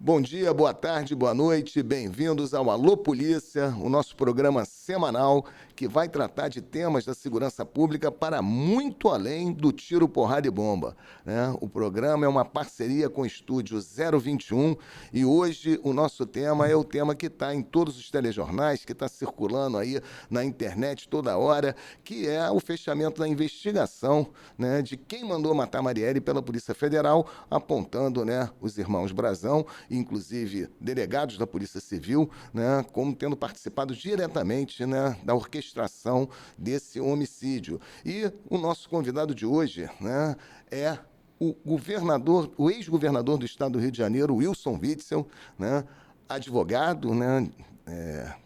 Bom dia, boa tarde, boa noite, bem-vindos ao Alô Polícia, o nosso programa semanal que vai tratar de temas da segurança pública para muito além do tiro, porrada e bomba, né? O programa é uma parceria com o Estúdio 021 e hoje o nosso tema é o tema que está em todos os telejornais, que está circulando aí na internet toda hora, que é o fechamento da investigação, né, de quem mandou matar Marielle pela Polícia Federal, apontando, né, os irmãos Brazão, inclusive delegados da Polícia Civil, né, como tendo participado diretamente, né, da orquestração desse homicídio. E o nosso convidado de hoje, né, é o ex-governador do estado do Rio de Janeiro, Wilson Witzel, né, advogado, né,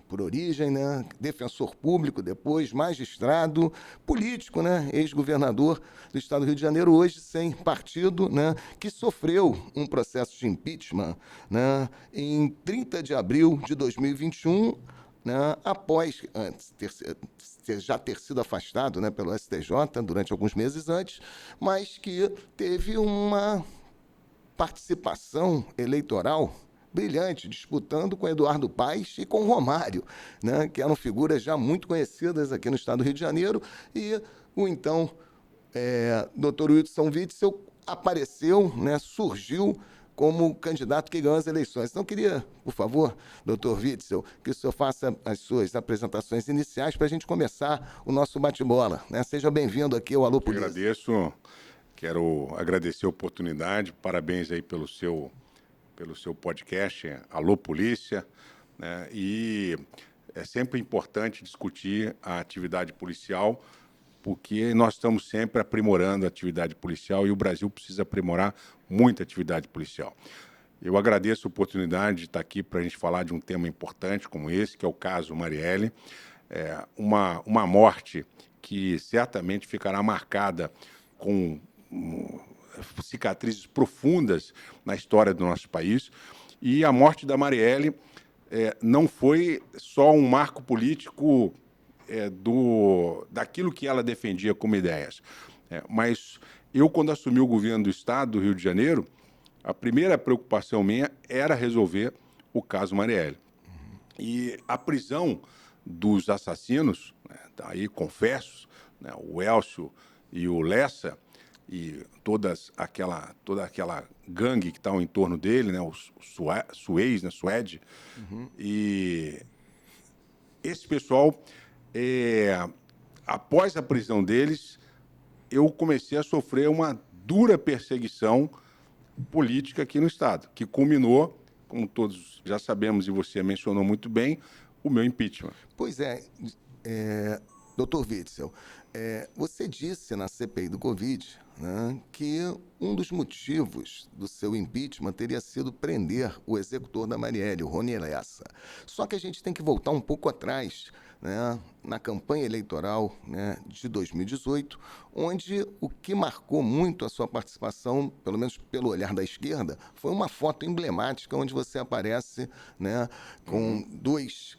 por origem, né, defensor público, depois magistrado, político, né, ex-governador do estado do Rio de Janeiro, hoje sem partido, né, que sofreu um processo de impeachment, né, em 30 de abril de 2021, né, após já ter sido afastado, né, pelo STJ durante alguns meses antes, mas que teve uma participação eleitoral brilhante, disputando com Eduardo Paes e com Romário, né, que eram figuras já muito conhecidas aqui no estado do Rio de Janeiro, e o então Dr. Wilson Witzel apareceu, né, surgiu como candidato que ganhou as eleições. Então, eu queria, por favor, doutor Witzel, que o senhor faça as suas apresentações iniciais para a gente começar o nosso bate-bola, né? Seja bem-vindo aqui ao Alô Polícia. Agradeço, quero agradecer a oportunidade, parabéns aí pelo seu podcast, Alô Polícia, né? E é sempre importante discutir a atividade policial, porque nós estamos sempre aprimorando a atividade policial e o Brasil precisa aprimorar muito a atividade policial. Eu agradeço a oportunidade de estar aqui para a gente falar de um tema importante como esse, que é o caso Marielle, uma morte que certamente ficará marcada com cicatrizes profundas na história do nosso país. E a morte da Marielle não foi só um marco político daquilo que ela defendia como ideias. Mas eu, quando assumi o governo do Estado do Rio de Janeiro, a primeira preocupação minha era resolver o caso Marielle. E a prisão dos assassinos, né, aí confessos, né, o Elcio e o Lessa, e toda aquela gangue que está ao entorno dele, né, o Suez, né, Suede, e esse pessoal, após a prisão deles, eu comecei a sofrer uma dura perseguição política aqui no Estado, que culminou, como todos já sabemos e você mencionou muito bem, o meu impeachment. Pois é, doutor Witzel, você disse na CPI do Covid, né, que um dos motivos do seu impeachment teria sido prender o executor da Marielle, o Rony Lessa. Só que a gente tem que voltar um pouco atrás, né, na campanha eleitoral, né, de 2018, onde o que marcou muito a sua participação, pelo menos pelo olhar da esquerda, foi uma foto emblemática onde você aparece, né, com dois,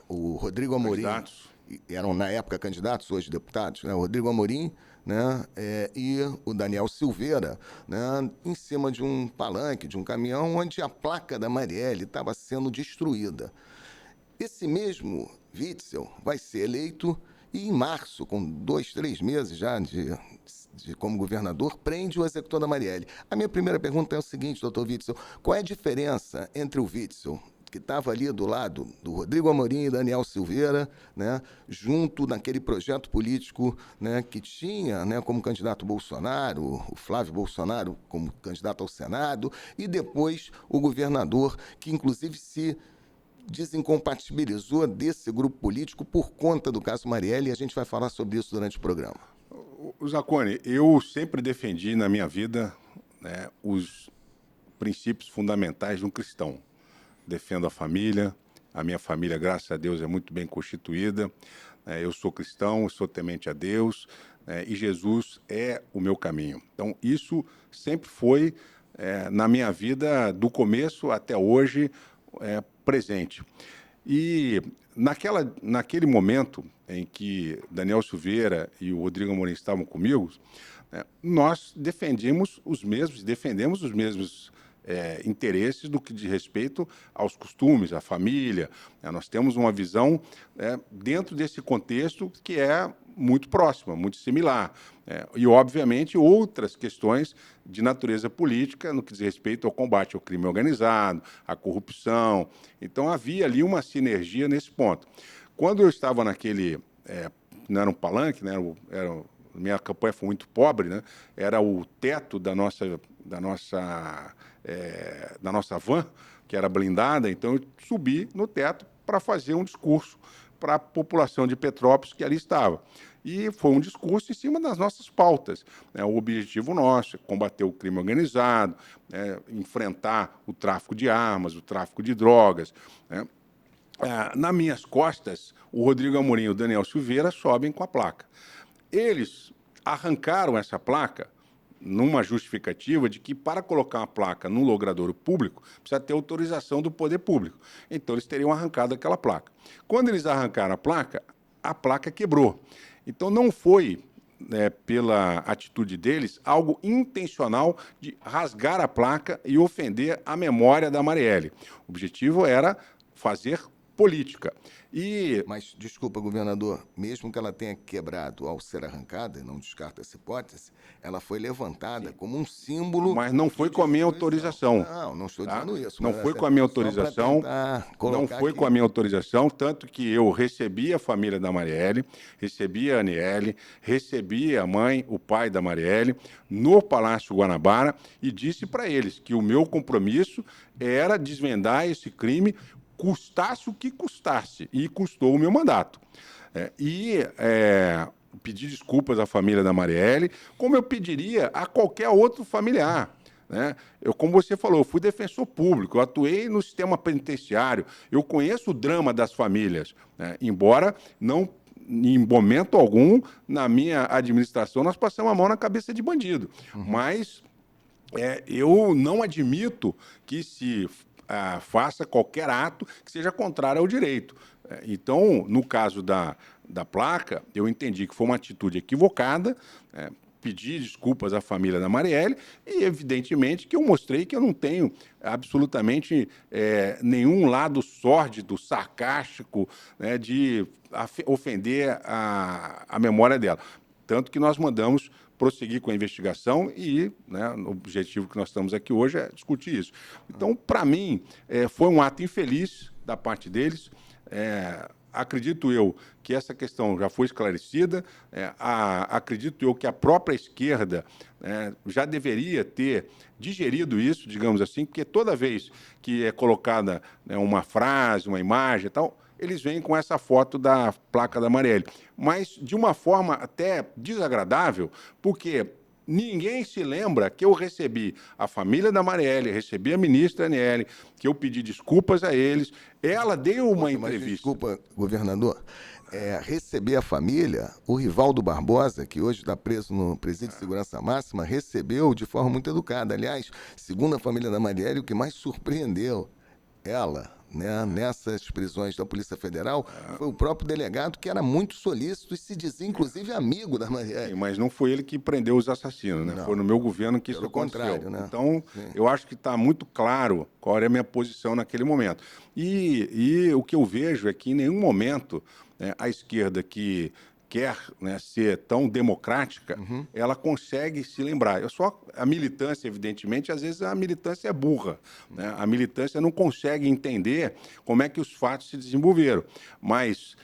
o Rodrigo Amorim, Candidatos. eram na época candidatos, hoje deputados, né, o Rodrigo Amorim, né, e o Daniel Silveira, né, em cima de um palanque, de um caminhão, onde a placa da Marielle estava sendo destruída. Esse mesmo Witzel vai ser eleito e, em março, com 2, 3 meses já como governador, prende o executor da Marielle. A minha primeira pergunta é o seguinte, doutor Witzel, qual é a diferença entre o Witzel, que estava ali do lado do Rodrigo Amorim e Daniel Silveira, né, junto naquele projeto político, né, que tinha, né, como candidato Bolsonaro, o Flávio Bolsonaro como candidato ao Senado, e depois o governador, que inclusive se desincompatibilizou desse grupo político por conta do caso Marielle, e a gente vai falar sobre isso durante o programa. O Zacconi, eu sempre defendi na minha vida, né, os princípios fundamentais de um cristão. Defendo a minha família, graças a Deus, é muito bem constituída. Eu sou cristão, sou temente a Deus, e Jesus é o meu caminho. Então, isso sempre foi, na minha vida, do começo até hoje, presente. E naquele momento em que Daniel Silveira e o Rodrigo Amorim estavam comigo, nós defendemos os mesmos interesses do que diz respeito aos costumes, à família. Nós temos uma visão dentro desse contexto que é muito próxima, muito similar. E, obviamente, outras questões de natureza política no que diz respeito ao combate ao crime organizado, à corrupção. Então, havia ali uma sinergia nesse ponto. Quando eu estava naquele... não era um palanque, né? Minha campanha foi muito pobre, né? Era o teto da nossa van, que era blindada, então eu subi no teto para fazer um discurso para a população de Petrópolis que ali estava. E foi um discurso em cima das nossas pautas. O objetivo nosso é combater o crime organizado, enfrentar o tráfico de armas, o tráfico de drogas. Nas minhas costas, o Rodrigo Amorim e o Daniel Silveira sobem com a placa. Eles arrancaram essa placa numa justificativa de que, para colocar uma placa num logradouro público, precisa ter autorização do poder público. Então, eles teriam arrancado aquela placa. Quando eles arrancaram a placa quebrou. Então, não foi, pela atitude deles, algo intencional de rasgar a placa e ofender a memória da Marielle. O objetivo era fazer política. Mas, desculpa, governador, mesmo que ela tenha quebrado ao ser arrancada, não descarta essa hipótese, ela foi levantada como um símbolo... Mas não foi com a minha autorização. Não estou dizendo isso. Não foi com a minha autorização. Não foi com a minha autorização, tanto que eu recebi a família da Marielle, recebi a Aniele, recebi a mãe, o pai da Marielle, no Palácio Guanabara, e disse para eles que o meu compromisso era desvendar esse crime, custasse o que custasse, e custou o meu mandato. Pedi desculpas à família da Marielle, como eu pediria a qualquer outro familiar. Como você falou, eu fui defensor público, eu atuei no sistema penitenciário, eu conheço o drama das famílias, embora não, em momento algum, na minha administração, nós passamos a mão na cabeça de bandido. Mas eu não admito que se faça qualquer ato que seja contrário ao direito. Então, no caso da placa, eu entendi que foi uma atitude equivocada, pedi desculpas à família da Marielle e, evidentemente, que eu mostrei que eu não tenho absolutamente nenhum lado sórdido, sarcástico, de ofender a memória dela. Tanto que nós mandamos prosseguir com a investigação e, o objetivo que nós estamos aqui hoje é discutir isso. Então, para mim, foi um ato infeliz da parte deles. Acredito eu que essa questão já foi esclarecida, acredito eu que a própria esquerda já deveria ter digerido isso, digamos assim, porque toda vez que é colocada uma frase, uma imagem e tal, eles vêm com essa foto da placa da Marielle. Mas de uma forma até desagradável, porque ninguém se lembra que eu recebi a família da Marielle, recebi a ministra Aniele, que eu pedi desculpas a eles. Ela deu uma entrevista. Mas desculpa, governador. Receber a família, o Rivaldo Barbosa, que hoje está preso no Presídio de Segurança Máxima, recebeu de forma muito educada. Aliás, segundo a família da Marielle, o que mais surpreendeu ela, nessas prisões da Polícia Federal, foi o próprio delegado, que era muito solícito e se dizia, inclusive, amigo da Marielle. Sim, mas não foi ele que prendeu os assassinos, Não. Foi no meu governo que isso aconteceu. Contrário, Então, eu acho que está muito claro qual era a minha posição naquele momento. E o que eu vejo é que, em nenhum momento, a esquerda que quer ser tão democrática, ela consegue se lembrar. A militância, evidentemente, às vezes a militância é burra. A militância não consegue entender como é que os fatos se desenvolveram. Mas,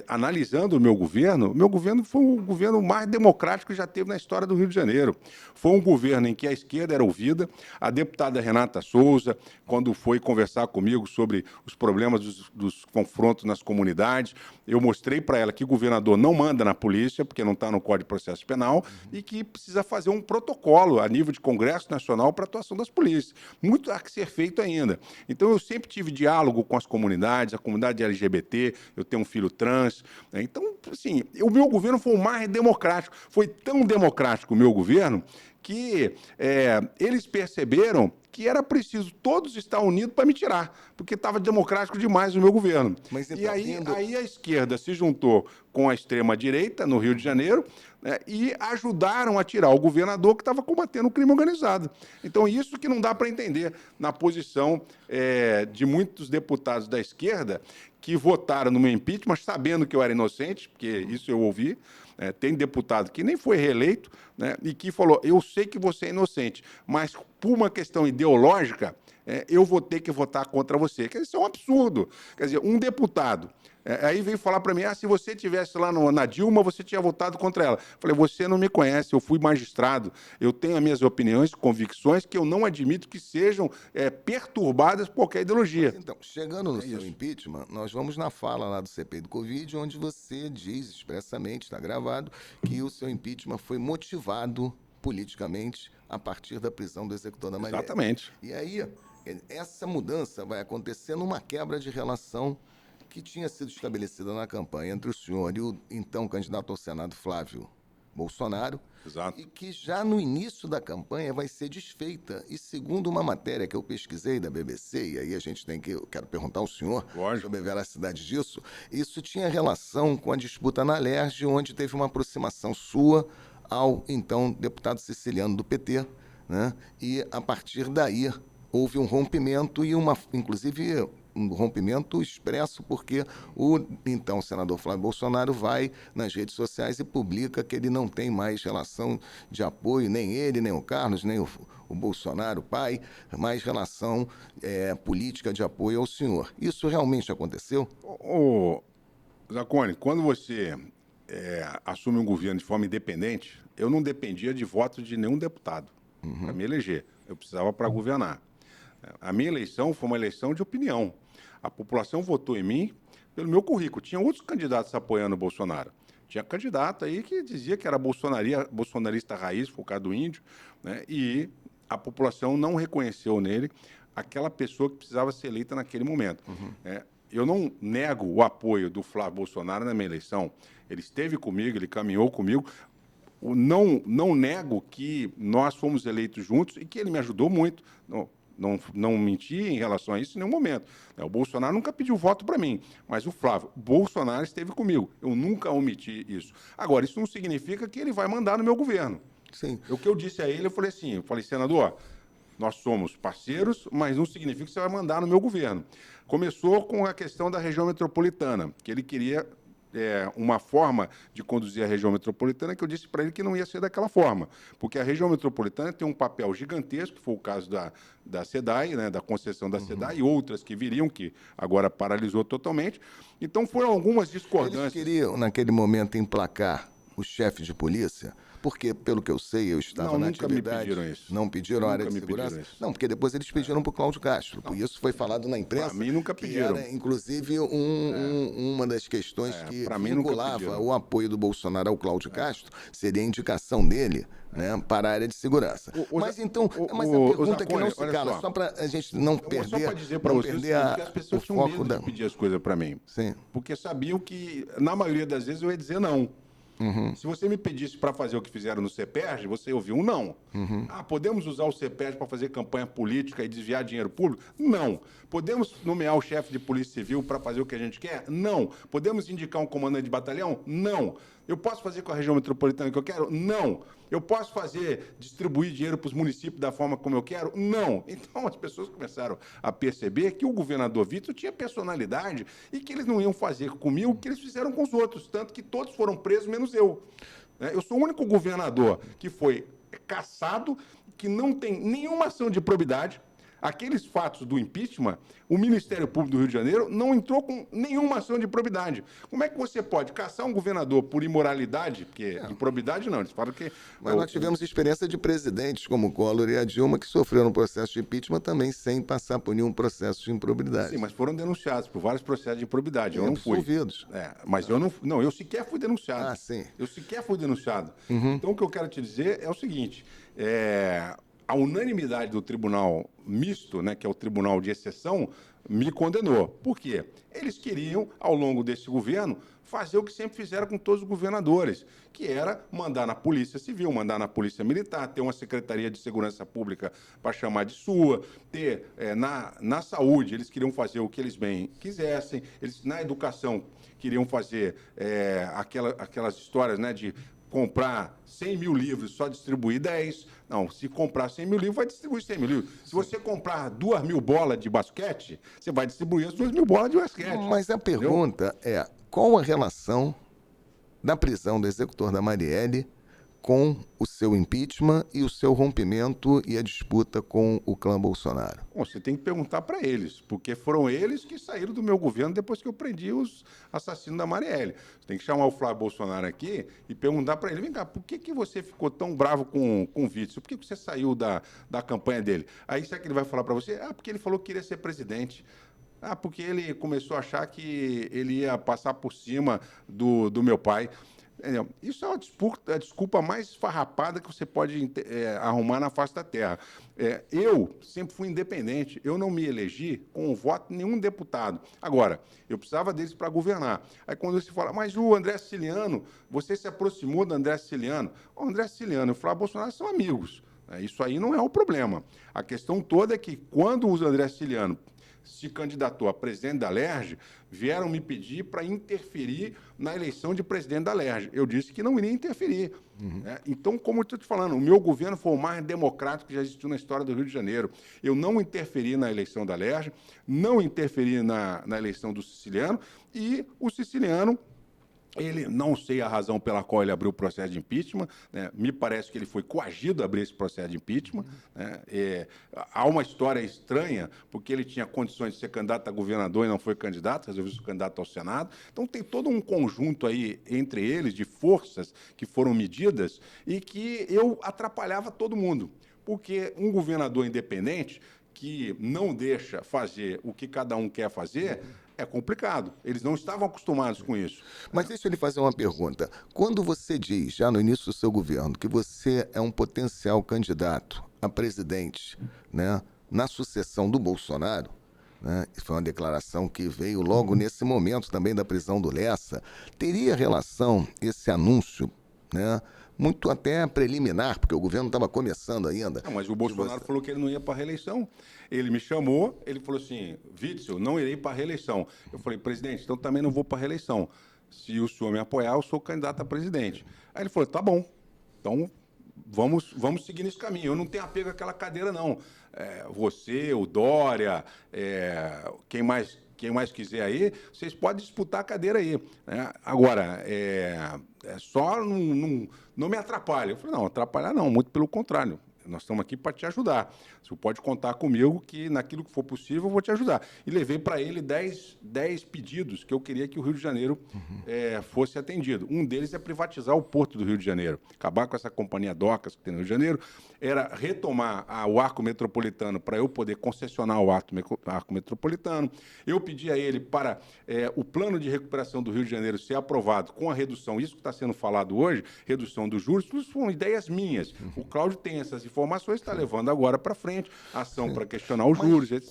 analisando o meu governo foi o governo mais democrático que já teve na história do Rio de Janeiro. Foi um governo em que a esquerda era ouvida. A deputada Renata Souza, quando foi conversar comigo sobre os problemas dos confrontos nas comunidades, eu mostrei para ela que o governador não manda na polícia, porque não está no Código de Processo Penal, e que precisa fazer um protocolo a nível de Congresso Nacional para a atuação das polícias. Muito há que ser feito ainda. Então, eu sempre tive diálogo com as comunidades, a comunidade LGBT, eu tenho um filho trans, trans. Né? Então, assim, o meu governo foi o mais democrático. Foi tão democrático o meu governo que eles perceberam que era preciso todos estar unidos para me tirar, porque estava democrático demais o meu governo. Mas, então, e aí a esquerda se juntou com a extrema-direita no Rio de Janeiro, né, e ajudaram a tirar o governador que estava combatendo o crime organizado. Então, isso que não dá para entender na posição de muitos deputados da esquerda que votaram no meu impeachment sabendo que eu era inocente, porque isso eu ouvi. Tem deputado que nem foi reeleito, né, e que falou, eu sei que você é inocente, mas por uma questão ideológica, eu vou ter que votar contra você. Quer dizer, isso é um absurdo. Quer dizer, um deputado aí veio falar para mim, se você estivesse lá na Dilma, você tinha votado contra ela. Falei, você não me conhece, eu fui magistrado, eu tenho as minhas opiniões, convicções, que eu não admito que sejam perturbadas por qualquer ideologia. Mas, então, chegando no seu impeachment, nós vamos na fala lá do CPI do Covid, onde você diz expressamente, está gravado, que o seu impeachment foi motivado politicamente a partir da prisão do executor da Marielle. Exatamente. E aí, essa mudança vai acontecer numa quebra de relação que tinha sido estabelecida na campanha entre o senhor e o então candidato ao Senado, Flávio Bolsonaro. Exato. E que já no início da campanha vai ser desfeita. E segundo uma matéria que eu pesquisei da BBC, e aí eu quero perguntar ao senhor sobre a veracidade disso, isso tinha relação com a disputa na Alerj, onde teve uma aproximação sua ao então deputado siciliano do PT, né? E a partir daí houve um rompimento e inclusive um rompimento expresso, porque o então senador Flávio Bolsonaro vai nas redes sociais e publica que ele não tem mais relação de apoio, nem ele, nem o Carlos, nem o Bolsonaro, pai, mais relação política de apoio ao senhor. Isso realmente aconteceu? Zacone, quando você assume um governo de forma independente, eu não dependia de votos de nenhum deputado para me eleger. Eu precisava para governar. A minha eleição foi uma eleição de opinião. A população votou em mim pelo meu currículo. Tinha outros candidatos apoiando o Bolsonaro. Tinha candidato aí que dizia que era bolsonarista raiz, focado no índio, né? E a população não reconheceu nele aquela pessoa que precisava ser eleita naquele momento. Eu não nego o apoio do Flávio Bolsonaro na minha eleição. Ele esteve comigo, ele caminhou comigo. Não nego que nós fomos eleitos juntos e que ele me ajudou muito. Não menti em relação a isso em nenhum momento. O Bolsonaro nunca pediu voto para mim, mas o Flávio Bolsonaro esteve comigo. Eu nunca omiti isso. Agora, isso não significa que ele vai mandar no meu governo. Sim. O que eu disse a ele, eu falei assim, senador, nós somos parceiros, mas não significa que você vai mandar no meu governo. Começou com a questão da região metropolitana, que ele queria uma forma de conduzir a região metropolitana que eu disse para ele que não ia ser daquela forma, porque a região metropolitana tem um papel gigantesco, que foi o caso da SEDAI, né, da concessão da SEDAI, e outras que viriam, que agora paralisou totalmente. Então, foram algumas discordâncias. Eles queriam, naquele momento, emplacar o chefe de polícia, porque, pelo que eu sei, eu estava na atividade. Não, nunca me pediram isso. Não pediram a área de segurança? Não, porque depois eles pediram para o Cláudio Castro. Por isso foi falado na imprensa. Para mim nunca pediram. Que era, inclusive, uma das questões que vinculava o apoio do Bolsonaro ao Cláudio Castro, seria a indicação dele, né, para a área de segurança. Mas então, mas a pergunta que não se cala, só para a gente não perder, só para dizer para vocês que as pessoas tinham medo de pedir as coisas para mim. Sim. Porque sabiam que, na maioria das vezes, eu ia dizer não. Se você me pedisse para fazer o que fizeram no CEPERJ, você ouviu um não. Podemos usar o CEPERJ para fazer campanha política e desviar dinheiro público? Não. Podemos nomear o chefe de polícia civil para fazer o que a gente quer? Não. Podemos indicar um comandante de batalhão? Não. Eu posso fazer com a região metropolitana que eu quero? Não. Eu posso distribuir dinheiro para os municípios da forma como eu quero? Não. Então, as pessoas começaram a perceber que o governador Vitor tinha personalidade e que eles não iam fazer comigo o que eles fizeram com os outros, tanto que todos foram presos, menos eu. Eu sou o único governador que foi cassado, que não tem nenhuma ação de probidade. Aqueles fatos do impeachment, o Ministério Público do Rio de Janeiro não entrou com nenhuma ação de probidade. Como é que você pode caçar um governador por imoralidade? Porque improbidade não, eles falam que... Mas nós tivemos experiência de presidentes como o Collor e a Dilma que sofreram um processo de impeachment também sem passar por nenhum processo de improbidade. Sim, mas foram denunciados por vários processos de improbidade. Eu não fui. Absolvidos. Mas eu não... eu sequer fui denunciado. Sim. Eu sequer fui denunciado. Então, o que eu quero te dizer é o seguinte... a unanimidade do tribunal misto, né, que é o tribunal de exceção, me condenou. Por quê? Eles queriam, ao longo desse governo, fazer o que sempre fizeram com todos os governadores, que era mandar na Polícia Civil, mandar na Polícia Militar, ter uma Secretaria de Segurança Pública para chamar de sua, ter na saúde, eles queriam fazer o que eles bem quisessem, eles na educação queriam fazer aquelas histórias, né, de comprar 100 mil livros, só distribuir 10. Não, se comprar 100 mil livros, vai distribuir 100 mil livros. Se você comprar 2 mil bolas de basquete, você vai distribuir as 2 mil bolas de basquete. Mas a pergunta é, qual a relação da prisão do executor da Marielle com o seu impeachment e o seu rompimento e a disputa com o clã Bolsonaro? Bom, você tem que perguntar para eles, porque foram eles que saíram do meu governo depois que eu prendi os assassinos da Marielle. Você tem que chamar o Flávio Bolsonaro aqui e perguntar para ele, vem cá, por que você ficou tão bravo com o Witzel? Por que você saiu da campanha dele? Aí sabe que ele vai falar para você? Porque ele falou que queria ser presidente. Porque ele começou a achar que ele ia passar por cima do meu pai. Entendeu? Isso é a desculpa mais farrapada que você pode arrumar na face da terra. Eu sempre fui independente, eu não me elegi com o voto de nenhum deputado. Agora, eu precisava deles para governar. Aí quando você fala, mas o André Siciliano, você se aproximou do André Siciliano. O André Siciliano e o Flávio Bolsonaro são amigos. Isso aí não é o problema. A questão toda é que quando o André Siciliano se candidatou a presidente da Alerj, vieram me pedir para interferir na eleição de presidente da Alerj. Eu disse que não iria interferir. Então, como eu estou te falando, o meu governo foi o mais democrático que já existiu na história do Rio de Janeiro. Eu não interferi na eleição da Alerj, não interferi na eleição do Siciliano, e o Siciliano, ele, não sei a razão pela qual ele abriu o processo de impeachment, né? Me parece que ele foi coagido a abrir esse processo de impeachment. Né? Há uma história estranha, porque ele tinha condições de ser candidato a governador e não foi candidato, resolveu ser candidato ao Senado. Então tem todo um conjunto aí entre eles de forças que foram medidas e que eu atrapalhava todo mundo. Porque um governador independente que não deixa fazer o que cada um quer fazer, é complicado. Eles não estavam acostumados com isso. Mas deixa eu lhe fazer uma pergunta. Quando você diz, já no início do seu governo, que você é um potencial candidato a presidente, né, na sucessão do Bolsonaro, né, foi uma declaração que veio logo nesse momento também da prisão do Lessa, teria relação esse anúncio, né, muito até preliminar, porque o governo estava começando ainda. Não, mas o Bolsonaro falou que ele não ia para a reeleição. Ele me chamou, ele falou assim, Witzel, não irei para a reeleição. Eu falei, presidente, então também não vou para a reeleição. Se o senhor me apoiar, eu sou candidato a presidente. Aí ele falou, tá bom, então vamos seguir nesse caminho. Eu não tenho apego àquela cadeira, não. Você, o Dória, quem mais quiser aí, vocês podem disputar a cadeira aí. Né? Agora, só não me atrapalha. Eu falei, não, atrapalhar não, muito pelo contrário. Nós estamos aqui para te ajudar. Você pode contar comigo que, naquilo que for possível, eu vou te ajudar. E levei para ele 10 pedidos que eu queria que o Rio de Janeiro fosse atendido. Um deles é privatizar o Porto do Rio de Janeiro, acabar com essa companhia Docas que tem no Rio de Janeiro, era retomar o arco metropolitano para eu poder concessionar o arco metropolitano. Eu pedi a ele para o plano de recuperação do Rio de Janeiro ser aprovado com a redução, isso que está sendo falado hoje, redução dos juros, tudo foram ideias minhas. O Cláudio tem essas informações, está levando agora para frente, ação para questionar os juros, etc.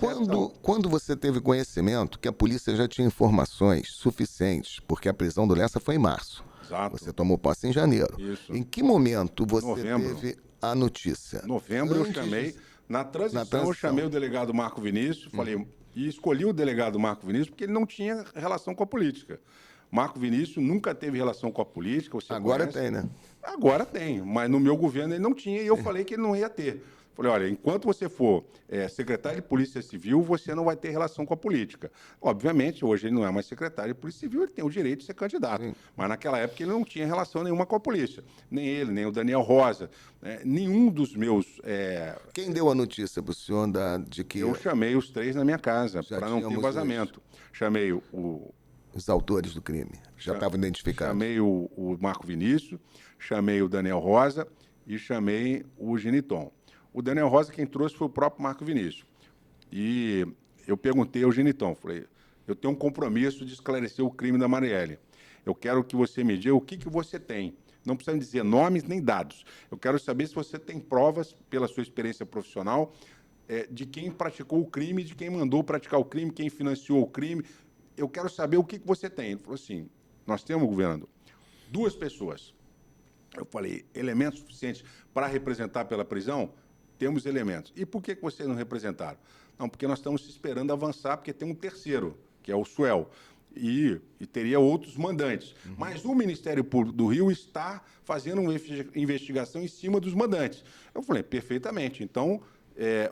Quando você teve conhecimento que a polícia já tinha informações suficientes, porque a prisão do Lessa foi em março. Exato. Você tomou posse em janeiro. Isso. Em que momento você Novembro. teve a notícia? Novembro eu chamei, na transição eu chamei o delegado Marco Vinícius, falei, e escolhi o delegado Marco Vinícius porque ele não tinha relação com a política. Marco Vinícius nunca teve relação com a política. Agora tem, né? Agora tem, mas no meu governo ele não tinha e eu falei que ele não ia ter. Falei, olha, enquanto você for secretário de Polícia Civil, você não vai ter relação com a política. Obviamente, hoje ele não é mais secretário de Polícia Civil, ele tem o direito de ser candidato. Sim. Mas naquela época ele não tinha relação nenhuma com a polícia. Nem ele, nem o Daniel Rosa, nenhum dos meus... Quem deu a notícia para o senhor de que... Eu chamei os 3 na minha casa, para não ter vazamento. Chamei os autores do crime, já estavam identificados. Chamei o Marco Vinícius, chamei o Daniel Rosa e chamei o Geniton. O Daniel Rosa quem trouxe foi o próprio Marco Vinícius. E eu perguntei ao Geniton, falei, eu tenho um compromisso de esclarecer o crime da Marielle. Eu quero que você me diga o que você tem Não precisa me dizer nomes nem dados. Eu quero saber se você tem provas, pela sua experiência profissional, de quem praticou o crime, de quem mandou praticar o crime, quem financiou o crime. Eu quero saber o que você tem. Ele falou assim, nós temos, governador, 2 pessoas. Eu falei, elementos suficientes para representar pela prisão? Temos elementos. E por que vocês não representaram? Não, porque nós estamos esperando avançar, porque tem um terceiro, que é o Suel. E teria outros mandantes. Mas o Ministério Público do Rio está fazendo uma investigação em cima dos mandantes. Eu falei, perfeitamente. Então,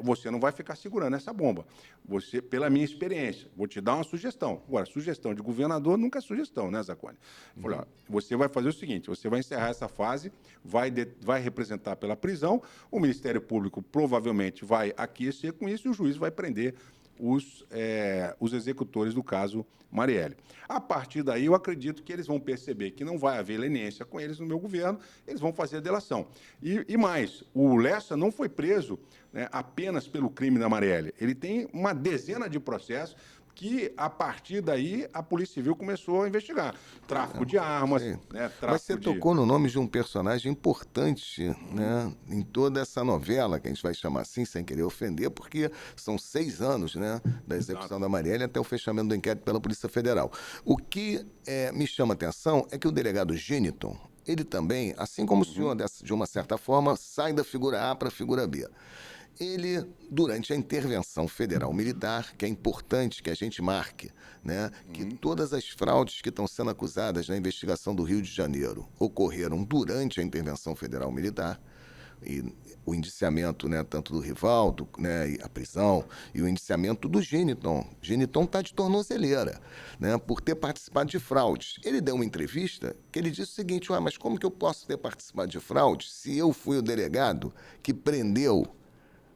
você não vai ficar segurando essa bomba. Você, pela minha experiência, vou te dar uma sugestão. Agora, sugestão de governador nunca é sugestão, né, Zacone? Eu falei, ó, você vai fazer o seguinte, você vai encerrar essa fase, vai representar pela prisão, o Ministério Público provavelmente vai aquecer com isso e o juiz vai prender os executores do caso Marielle. A partir daí, eu acredito que eles vão perceber que não vai haver leniência com eles no meu governo, eles vão fazer a delação. E mais, o Lessa não foi preso, né, apenas pelo crime da Marielle. Ele tem uma dezena de processos que, a partir daí, a Polícia Civil começou a investigar. Tráfico de armas, né, Mas você tocou no nome de um personagem importante, né, em toda essa novela, que a gente vai chamar assim, sem querer ofender, porque são 6 anos, né, da execução da Marielle até o fechamento do inquérito pela Polícia Federal. O que me chama a atenção é que o delegado Geniton, ele também, assim como o senhor, de uma certa forma, sai da figura A para a figura B. Ele, durante a intervenção federal militar, que é importante que a gente marque, né, que todas as fraudes que estão sendo acusadas na investigação do Rio de Janeiro ocorreram durante a intervenção federal militar, e o indiciamento, né, tanto do Rivaldo, né, e a prisão, e o indiciamento do Geniton. Geniton está de tornozeleira, né, por ter participado de fraudes. Ele deu uma entrevista que ele disse o seguinte, mas como que eu posso ter participado de fraudes se eu fui o delegado que prendeu,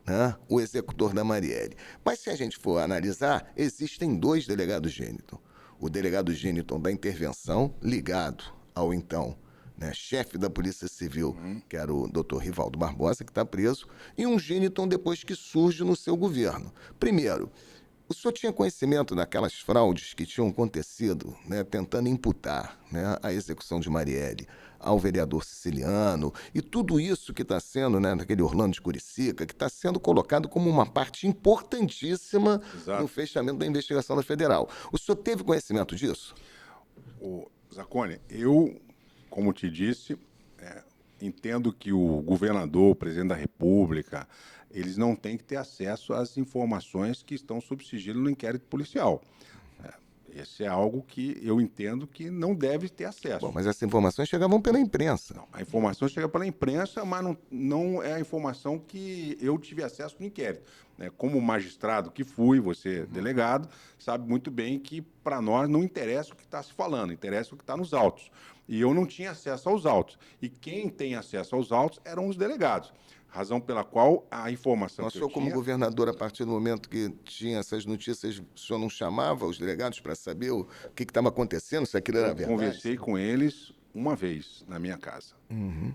né, o executor da Marielle? Mas se a gente for analisar, existem 2 delegados Geniton. O delegado Geniton da intervenção, ligado ao então, né, chefe da Polícia Civil, que era o doutor Rivaldo Barbosa, que está preso, e um Geniton depois que surge no seu governo. Primeiro, o senhor tinha conhecimento daquelas fraudes que tinham acontecido, né, tentando imputar, né, a execução de Marielle ao vereador siciliano, e tudo isso que está sendo, né, daquele Orlando de Curicica, que está sendo colocado como uma parte importantíssima no fechamento da investigação da Federal. O senhor teve conhecimento disso? Zacone, eu, como te disse, entendo que o governador, o presidente da República, eles não têm que ter acesso às informações que estão sob sigilo no inquérito policial. Esse é algo que eu entendo que não deve ter acesso. Bom, mas essas informações chegavam pela imprensa. Não, a informação chega pela imprensa, mas não é a informação que eu tive acesso no inquérito. Como magistrado que fui, você delegado, sabe muito bem que para nós não interessa o que está se falando, interessa o que está nos autos. E eu não tinha acesso aos autos. E quem tem acesso aos autos eram os delegados. Razão pela qual a informação Mas o senhor, como governador, a partir do momento que tinha essas notícias, o senhor não chamava os delegados para saber o que estava acontecendo, se aquilo era verdade? Eu conversei com eles uma vez na minha casa.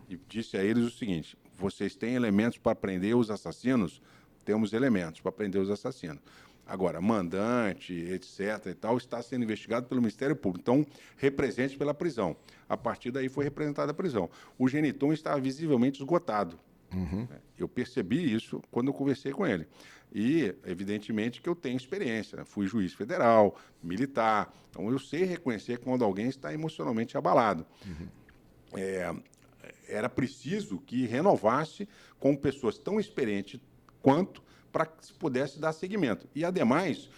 E disse a eles o seguinte, vocês têm elementos para prender os assassinos? Temos elementos para prender os assassinos. Agora, mandante, etc. e tal, está sendo investigado pelo Ministério Público. Então, represente pela prisão. A partir daí foi representada a prisão. O Geniton estava visivelmente esgotado. Eu percebi isso quando eu conversei com ele. E, evidentemente, que eu tenho experiência, né? Fui juiz federal, militar, então eu sei reconhecer quando alguém está emocionalmente abalado. Era preciso que renovasse com pessoas tão experientes quanto para que se pudesse dar seguimento. E, ademais,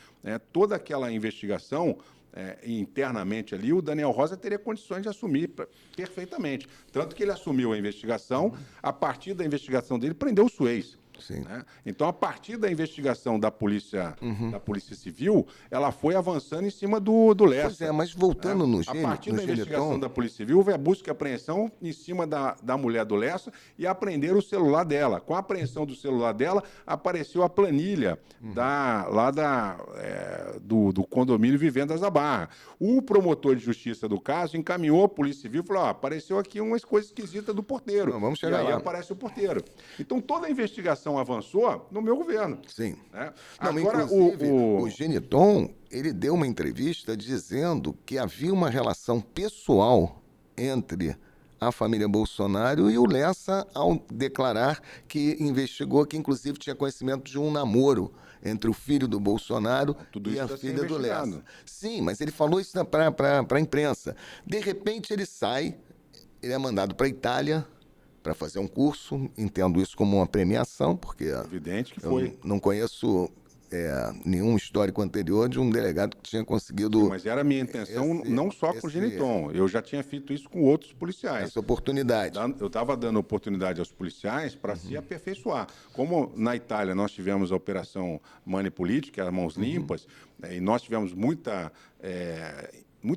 toda aquela investigação internamente ali, o Daniel Rosa teria condições de assumir perfeitamente. Tanto que ele assumiu a investigação, a partir da investigação dele, prendeu o Suez. Né? Então, a partir da investigação da Polícia Civil, ela foi avançando em cima do Lessa. Pois é, mas voltando no Geniton... A partir da investigação da Polícia Civil, houve a busca e apreensão em cima da mulher do Lessa e apreenderam o celular dela. Com a apreensão do celular dela, apareceu a planilha do condomínio Vivendas da Barra. O promotor de justiça do caso encaminhou a Polícia Civil e falou, apareceu aqui uma coisa esquisita do porteiro. Não, vamos chegar e aí lá. aparece o porteiro. Então, toda a investigação avançou no meu governo. Sim. Né? Não, agora, inclusive, o Geniton, ele deu uma entrevista dizendo que havia uma relação pessoal entre a família Bolsonaro e o Lessa ao declarar que investigou, que inclusive tinha conhecimento de um namoro entre o filho do Bolsonaro Tudo e isso a está sendo filha do Lessa. investigado. Sim, mas ele falou isso para a imprensa. De repente ele sai, ele é mandado para a Itália para fazer um curso, entendo isso como uma premiação, porque Evidente que eu foi. não conheço nenhum histórico anterior de um delegado que tinha conseguido Mas era a minha intenção não só com o Geniton. Eu já tinha feito isso com outros policiais. essa oportunidade. Eu estava dando oportunidade aos policiais para se aperfeiçoar. Como na Itália nós tivemos a Operação Money Política, as Mãos Limpas, e nós tivemos muito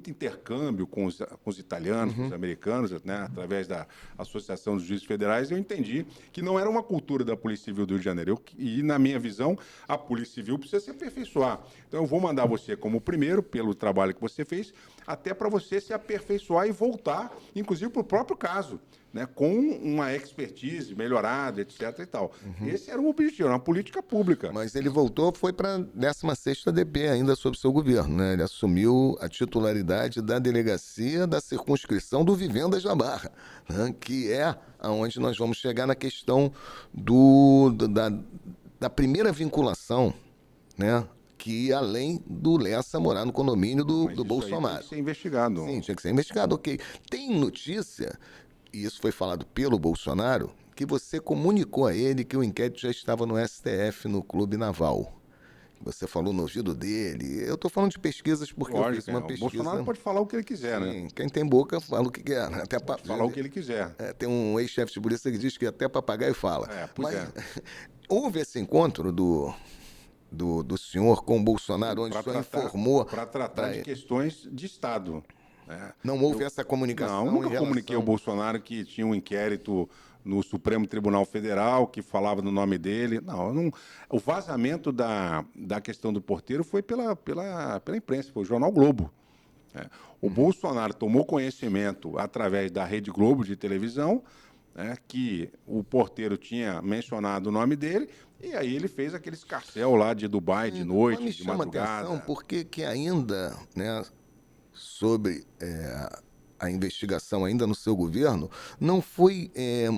intercâmbio com os italianos, com os americanos, né, através da Associação dos Juízes Federais, eu entendi que não era uma cultura da Polícia Civil do Rio de Janeiro. E, na minha visão, a Polícia Civil precisa se aperfeiçoar. Então, eu vou mandar você como primeiro, pelo trabalho que você fez, até para você se aperfeiçoar e voltar, inclusive, para o próprio caso, né, com uma expertise melhorada, etc. e tal. Esse era o objetivo, era uma política pública. Mas ele voltou, foi para a 16ª DP, ainda sob seu governo, né? Ele assumiu a titularidade da delegacia da circunscrição do Vivendas da Barra, né? Que é aonde nós vamos chegar na questão da primeira vinculação, né? Que ia além do Lessa morar no condomínio do Isso Bolsonaro. aí tem que ser investigado. Sim, tinha que ser investigado, ok. Tem notícia, e isso foi falado pelo Bolsonaro, que você comunicou a ele que o inquérito já estava no STF, no Clube Naval. Você falou no ouvido dele. Eu estou falando de pesquisas porque eu fiz uma O pesquisa. Bolsonaro pode falar o que ele quiser, né? Sim, quem tem boca fala o que quer. Até Pode falar o que ele quiser. tem um ex-chefe de polícia que diz que até papagaio fala. Pois Houve esse encontro do senhor com o Bolsonaro, onde o senhor informou... Para tratar de questões de Estado. Né? Não houve essa comunicação? Não, nunca comuniquei ao Bolsonaro que tinha um inquérito no Supremo Tribunal Federal que falava no nome dele. Não. O vazamento da questão do porteiro foi pela imprensa, foi o Jornal Globo. O Bolsonaro tomou conhecimento através da Rede Globo de televisão, que o porteiro tinha mencionado o nome dele, e aí ele fez aquele escarcéu lá de Dubai, de noite, de madrugada. Atenção porque que ainda, né, sobre a investigação ainda no seu governo, não foi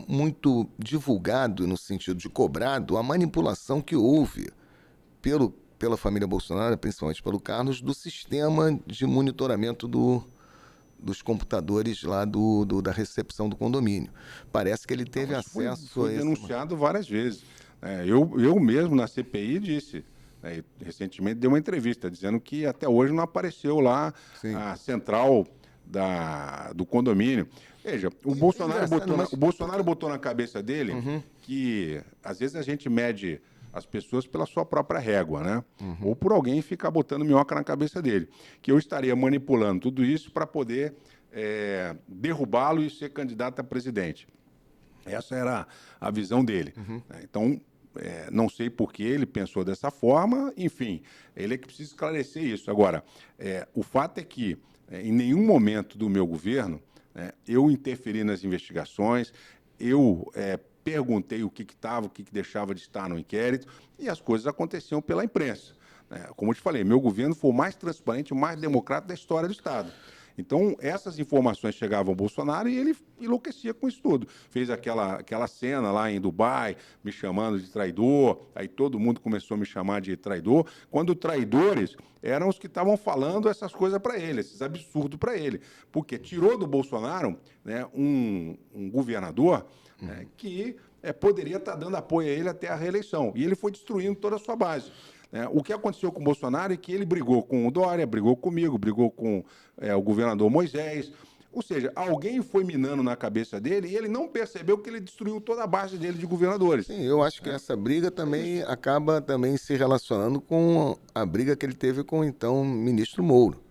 muito divulgado, no sentido de cobrado, a manipulação que houve pela família Bolsonaro, principalmente pelo Carlos, do sistema de monitoramento dos computadores lá da recepção do condomínio. Parece que ele teve acesso foi a esse... denunciado várias vezes. Eu mesmo, na CPI, disse, recentemente dei uma entrevista, dizendo que até hoje não apareceu lá a central do condomínio. Veja, o Bolsonaro botou na cabeça dele que, às vezes, a gente mede as pessoas pela sua própria régua, né? Ou por alguém ficar botando minhoca na cabeça dele. Que eu estaria manipulando tudo isso para poder derrubá-lo e ser candidato a presidente. Essa era a visão dele. Então, não sei por que ele pensou dessa forma, enfim, ele é que precisa esclarecer isso. Agora, o fato é que, em nenhum momento do meu governo, eu interferi nas investigações, eu perguntei o que estava, o que deixava de estar no inquérito, e as coisas aconteciam pela imprensa. Como eu te falei, meu governo foi o mais transparente, o mais democrático da história do Estado. Então, essas informações chegavam ao Bolsonaro e ele enlouquecia com isso tudo. Fez aquela cena lá em Dubai, me chamando de traidor, aí todo mundo começou a me chamar de traidor, quando traidores eram os que estavam falando essas coisas para ele, esses absurdos para ele. Porque tirou do Bolsonaro, né, um governador que poderia estar dando apoio a ele até a reeleição. E ele foi destruindo toda a sua base. O que aconteceu com o Bolsonaro é que ele brigou com o Dória, brigou comigo, brigou com o governador Moisés. Ou seja, alguém foi minando na cabeça dele e ele não percebeu que ele destruiu toda a base dele de governadores. Sim, eu acho que essa briga também acaba também se relacionando com a briga que ele teve com o então ministro Moro.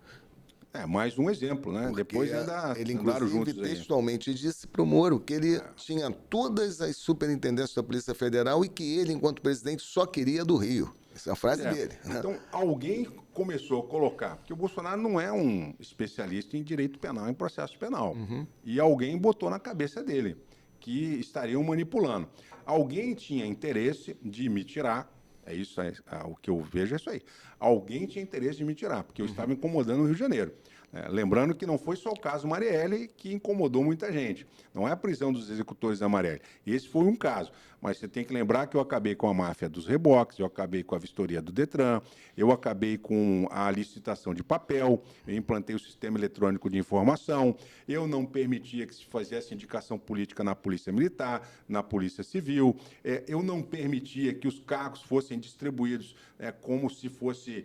Mais um exemplo, né? Porque depois ainda ele, andaram inclusive, juntos aí. textualmente disse para o Moro que ele tinha todas as superintendências da Polícia Federal e que ele, enquanto presidente, só queria do Rio. Essa é a frase dele. Então, alguém começou a colocar, porque o Bolsonaro não é um especialista em direito penal, em processo penal. E alguém botou na cabeça dele que estariam manipulando. Alguém tinha interesse de me tirar. O que eu vejo é isso aí. Alguém tinha interesse de me tirar, porque eu estava incomodando o Rio de Janeiro. Lembrando que não foi só o caso Marielle que incomodou muita gente. Não é a prisão dos executores da Marielle. Esse foi um caso. Mas você tem que lembrar que eu acabei com a máfia dos reboques, eu acabei com a vistoria do Detran, eu acabei com a licitação de papel, eu implantei o sistema eletrônico de informação, eu não permitia que se fizesse indicação política na Polícia Militar, na Polícia Civil, eu não permitia que os cargos fossem distribuídos como se fosse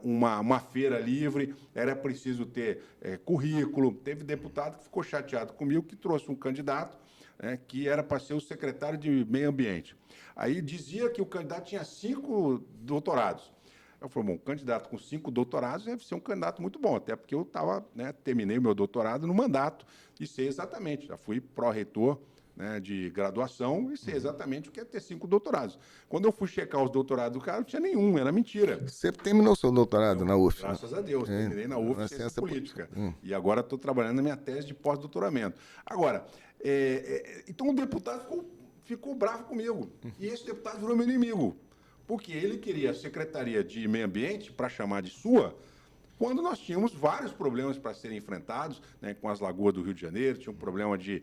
uma feira livre, era preciso ter currículo. Teve deputado que ficou chateado comigo, que trouxe um candidato que era para ser o secretário de Meio Ambiente. Aí dizia que o candidato tinha 5 doutorados. Eu falei, bom, um candidato com 5 doutorados deve ser um candidato muito bom, até porque eu terminei o meu doutorado no mandato e sei exatamente, já fui pró-reitor de graduação e sei exatamente o que é ter 5 doutorados. Quando eu fui checar os doutorados do cara, não tinha nenhum, era mentira. Você terminou seu doutorado na UF? Graças a Deus, terminei na UF, Ciência Política. E agora estou trabalhando na minha tese de pós-doutoramento. Agora, então o deputado ficou bravo comigo. E esse deputado virou meu inimigo. Porque ele queria a Secretaria de Meio Ambiente para chamar de sua, quando nós tínhamos vários problemas para serem enfrentados, com as lagoas do Rio de Janeiro, tinha um problema de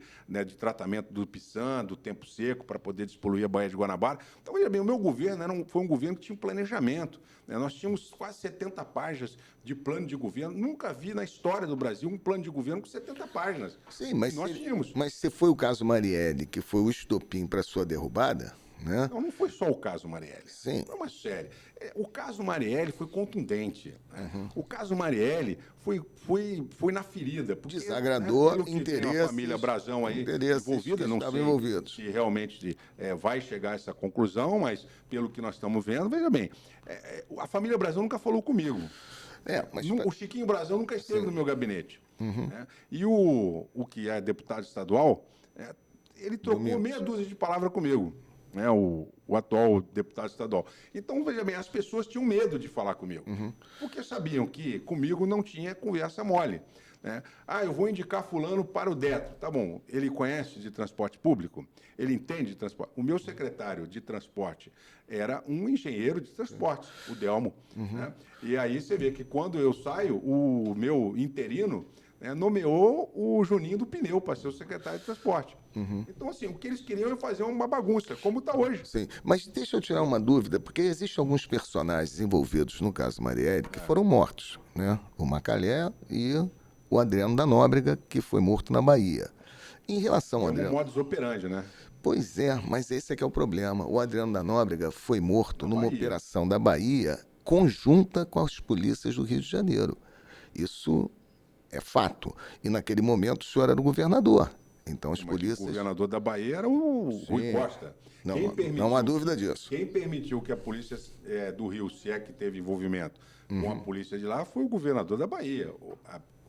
tratamento do Piçã, do tempo seco, para poder despoluir a Baía de Guanabara. Então, veja bem, o meu governo foi um governo que tinha um planejamento. Nós tínhamos quase 70 páginas de plano de governo. Nunca vi na história do Brasil um plano de governo com 70 páginas. Sim, mas nós tínhamos. Mas se foi o caso Marielle, que foi o estopim para sua derrubada, né? Não foi só o caso Marielle. Sim. Foi uma série. O caso Marielle foi contundente. O caso Marielle foi na ferida. Porque, desagradou interesses. Tem a família Brazão aí envolvida. Não sei se realmente vai chegar a essa conclusão, mas pelo que nós estamos vendo, veja bem, a família Brazão nunca falou comigo. O Chiquinho Brazão nunca esteve no meu gabinete. E o que é deputado estadual, ele trocou meia dúzia de palavras comigo. O atual deputado estadual. Então, veja bem, as pessoas tinham medo de falar comigo, porque sabiam que comigo não tinha conversa mole. Eu vou indicar fulano para o Detro. Tá bom, ele conhece de transporte público? Ele entende de transporte? O meu secretário de transporte era um engenheiro de transporte, o Delmo. E aí você vê que quando eu saio, o meu interino nomeou o Juninho do Pneu para ser o secretário de transporte. Então, assim, o que eles queriam é fazer uma bagunça, como está hoje. Sim, mas deixa eu tirar uma dúvida, porque existem alguns personagens envolvidos no caso Marielle que foram mortos, O Macalé e o Adriano da Nóbrega, que foi morto na Bahia. Em relação ao Adriano... modus operandi, né? Pois é, mas esse é que é o problema. O Adriano da Nóbrega foi morto numa operação da Bahia conjunta com as polícias do Rio de Janeiro. Isso é fato. E naquele momento o senhor era o governador. Então as polícias... O governador da Bahia era o Rui Costa. Não há dúvida disso. Quem permitiu que a polícia do Rio, se é que teve envolvimento com a polícia de lá, foi o governador da Bahia.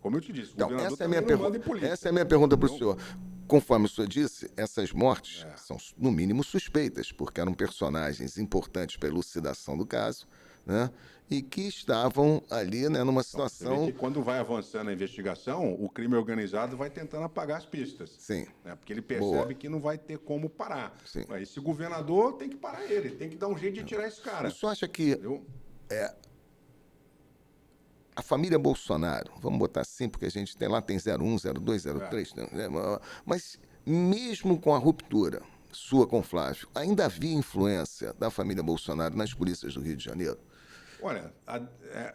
Como eu te disse, o governador também não manda em polícia. Essa é a minha pergunta para o senhor. Conforme o senhor disse, essas mortes são, no mínimo, suspeitas, porque eram personagens importantes para a elucidação do caso, e que estavam ali numa situação... Você vê que quando vai avançando a investigação, o crime organizado vai tentando apagar as pistas. Sim. Porque ele percebe que não vai ter como parar. Sim. Esse governador tem que parar ele, tem que dar um jeito de tirar esse cara. O senhor acha que a família Bolsonaro, vamos botar assim, porque a gente tem 01, 02, 03, mas mesmo com a ruptura sua com Flávio, ainda havia influência da família Bolsonaro nas polícias do Rio de Janeiro? Olha,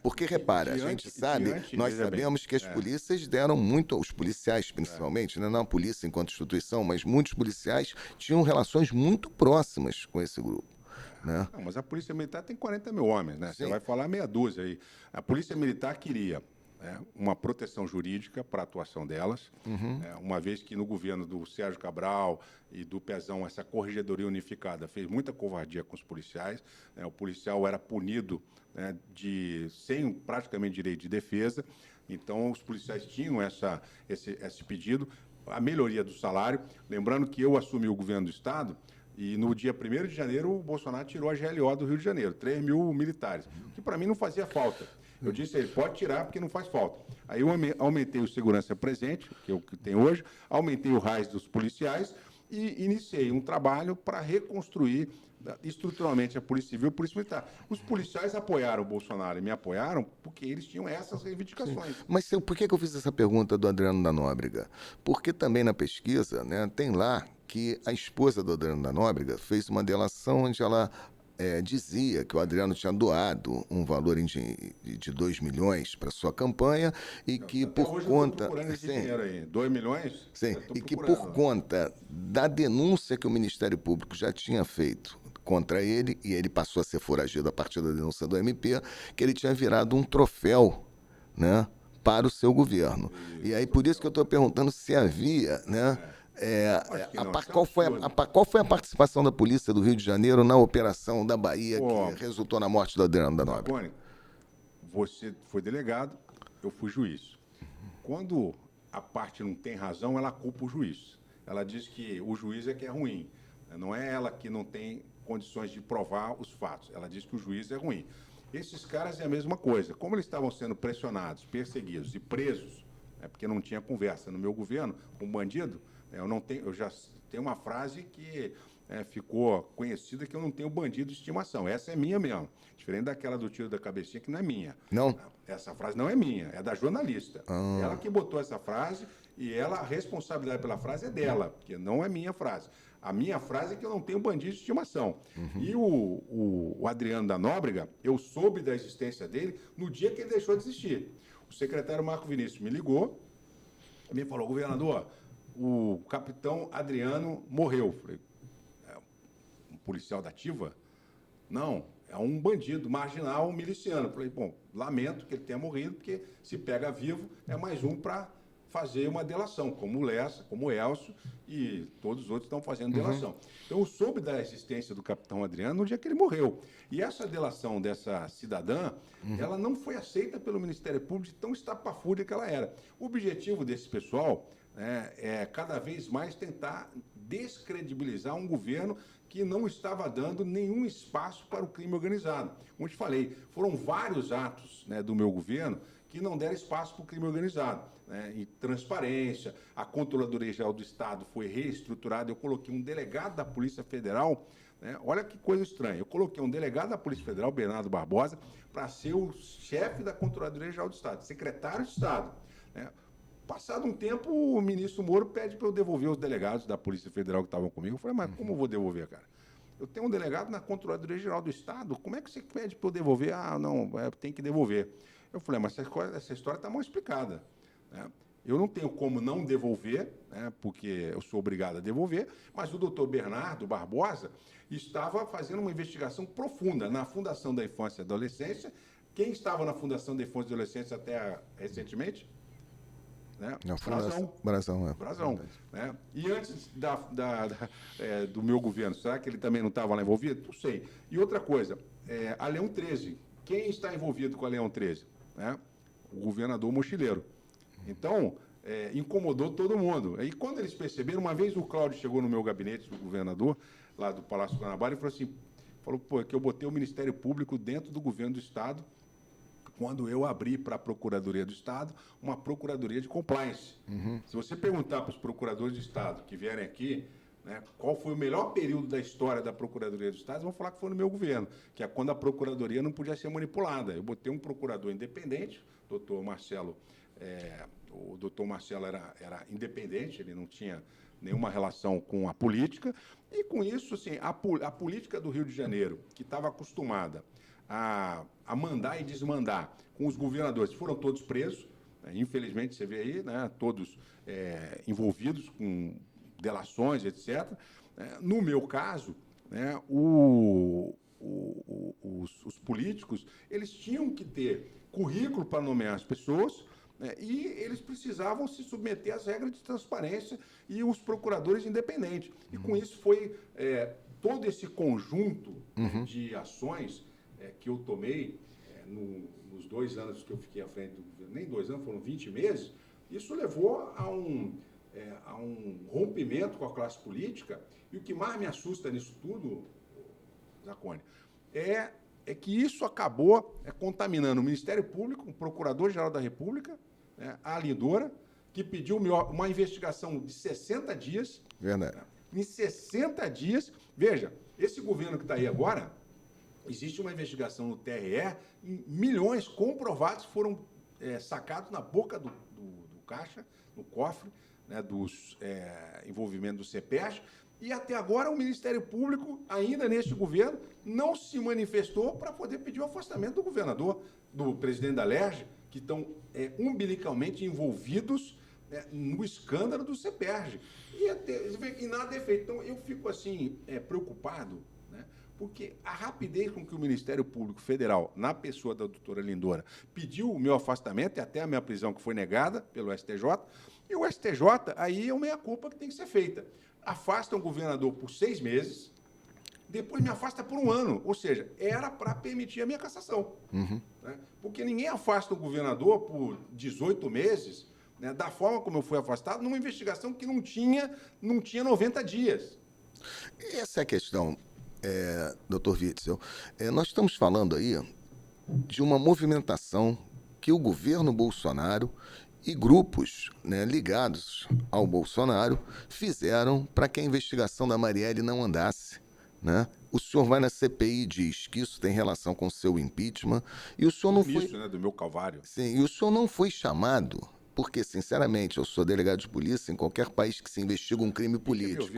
porque, repara, a gente sabe, nós sabemos que as polícias deram muito, os policiais principalmente, não a polícia enquanto instituição, mas muitos policiais tinham relações muito próximas com esse grupo. Não, mas a Polícia Militar tem 40 mil homens, Você vai falar meia dúzia aí. A Polícia Militar queria uma proteção jurídica para a atuação delas, uma vez que no governo do Sérgio Cabral e do Pezão, essa corregedoria unificada fez muita covardia com os policiais, o policial era punido sem praticamente direito de defesa, então os policiais tinham esse pedido, a melhoria do salário, lembrando que eu assumi o governo do Estado, e no dia 1º de janeiro, o Bolsonaro tirou a GLO do Rio de Janeiro, 3 mil militares, que para mim não fazia falta. Eu disse a ele, pode tirar porque não faz falta. Aí eu aumentei o segurança presente, que é o que tem hoje, aumentei o RAIS dos policiais e iniciei um trabalho para reconstruir estruturalmente a Polícia Civil e a Polícia Militar. Os policiais apoiaram o Bolsonaro e me apoiaram porque eles tinham essas reivindicações. Sim. Mas por que eu fiz essa pergunta do Adriano da Nóbrega? Porque também na pesquisa, né, tem lá que a esposa do Adriano da Nóbrega fez uma delação onde ela dizia que o Adriano tinha doado um valor de 2 milhões para sua campanha e que Até por hoje conta... eu estou procurando esse Sim, dinheiro aí. 2 milhões? sim, Eu tô e que procurando. por conta da denúncia que o Ministério Público já tinha feito contra ele, e ele passou a ser foragido a partir da denúncia do MP, que ele tinha virado um troféu, né, para o seu governo. E aí, por isso que eu estou perguntando se havia, né, Acho que não, isso é um qual foi a participação da Polícia do Rio de Janeiro na operação da Bahia Pô, que resultou na morte do Adriano da Nóbrega? Marconi, você foi delegado, eu fui juiz. Quando a parte não tem razão, ela culpa o juiz. Ela diz que o juiz é que é ruim. Não é ela que não tem condições de provar os fatos. Ela diz que o juiz é ruim. Esses caras é a mesma coisa. Como eles estavam sendo pressionados, perseguidos e presos, porque não tinha conversa no meu governo com bandido, eu já tenho uma frase que ficou conhecida, que eu não tenho bandido de estimação. Essa é minha mesmo. Diferente daquela do tiro da cabecinha, que não é minha. Não? Essa frase não é minha, é da jornalista. Ela que botou essa frase e a responsabilidade pela frase é dela, porque não é minha frase. A minha frase é que eu não tenho bandido de estimação. E o Adriano da Nóbrega, eu soube da existência dele no dia que ele deixou de existir. O secretário Marco Vinícius me ligou e me falou: governador, o capitão Adriano morreu. Eu falei: um policial da ativa? Não, é um bandido marginal, um miliciano. Eu falei: bom, lamento que ele tenha morrido, porque se pega vivo é mais um para fazer uma delação, como o Lessa, como o Elcio e todos os outros estão fazendo delação. Então, eu soube da existência do capitão Adriano no dia que ele morreu. E essa delação dessa cidadã, ela não foi aceita pelo Ministério Público, de tão estapafúrdia que ela era. O objetivo desse pessoal é cada vez mais tentar descredibilizar um governo que não estava dando nenhum espaço para o crime organizado. Como eu te falei, foram vários atos do meu governo que não deram espaço para o crime organizado. E transparência, a Controladoria Geral do Estado foi reestruturada, eu coloquei um delegado da Polícia Federal, olha que coisa estranha, eu coloquei um delegado da Polícia Federal, Bernardo Barbosa, para ser o chefe da Controladoria Geral do Estado, secretário de Estado. Passado um tempo, o ministro Moro pede para eu devolver os delegados da Polícia Federal que estavam comigo. Eu falei: mas como eu vou devolver, cara? Eu tenho um delegado na Controladoria Geral do Estado, como é que você pede para eu devolver? Ah, não, tem que devolver. Eu falei: mas essa história está mal explicada. Eu não tenho como não devolver, porque eu sou obrigado a devolver, mas o doutor Bernardo Barbosa estava fazendo uma investigação profunda na Fundação da Infância e Adolescência. Quem estava na Fundação da Infância e Adolescência até recentemente? Brazão. E antes do meu governo, será que ele também não estava lá envolvido? Não sei. E outra coisa, a Leão 13, quem está envolvido com a Leão 13? O governador Mochileiro. Então, incomodou todo mundo. E quando eles perceberam, uma vez o Cláudio chegou no meu gabinete, o governador, lá do Palácio Guanabara, e falou que eu botei o Ministério Público dentro do governo do Estado, quando eu abri para a Procuradoria do Estado uma Procuradoria de Compliance. Se você perguntar para os procuradores de Estado que vierem aqui, qual foi o melhor período da história da Procuradoria do Estado, eles vão falar que foi no meu governo, que é quando a Procuradoria não podia ser manipulada. Eu botei um procurador independente, doutor Marcelo. O doutor Marcelo era independente, ele não tinha nenhuma relação com a política, e com isso, assim, a política do Rio de Janeiro, que estava acostumada a mandar e desmandar com os governadores, foram todos presos, infelizmente, você vê aí, todos envolvidos com delações, etc. No meu caso, os políticos, eles tinham que ter currículo para nomear as pessoas, e eles precisavam se submeter às regras de transparência e os procuradores independentes. E com isso foi todo esse conjunto de ações que eu tomei nos 2 anos que eu fiquei à frente do governo, nem 2 anos, foram 20 meses, isso levou a um rompimento com a classe política. E o que mais me assusta nisso tudo, Zacone, é que isso acabou contaminando o Ministério Público, o Procurador-Geral da República, a Lindora, que pediu uma investigação de 60 dias. Verdade. Em 60 dias, veja, esse governo que está aí agora, existe uma investigação no TRE, em milhões comprovados foram sacados na boca do caixa, no cofre, né, dos envolvimentos do CEPERJ, e até agora o Ministério Público, ainda neste governo, não se manifestou para poder pedir o afastamento do governador, do presidente da LERJ, que estão umbilicalmente envolvidos, né, no escândalo do CEPERJ. E nada é feito. Então, eu fico assim, preocupado, né, porque a rapidez com que o Ministério Público Federal, na pessoa da doutora Lindora, pediu o meu afastamento e até a minha prisão, que foi negada pelo STJ, e o STJ, aí é uma meia-culpa que tem que ser feita. Afasta o governador por 6 meses, depois me afasta por 1 ano. Ou seja, era para permitir a minha cassação. Né? Porque ninguém afasta o governador por 18 meses, né, da forma como eu fui afastado, numa investigação que não tinha 90 dias. Essa é a questão, doutor Witzel. Nós estamos falando aí de uma movimentação que o governo Bolsonaro e grupos, né, ligados ao Bolsonaro fizeram para que a investigação da Marielle não andasse. Né? O senhor vai na CPI e diz que isso tem relação com o seu impeachment e o senhor não foi... Isso, né, do meu calvário. Sim, e o senhor não foi chamado, porque, sinceramente, eu sou delegado de polícia em qualquer país que se investiga um crime político.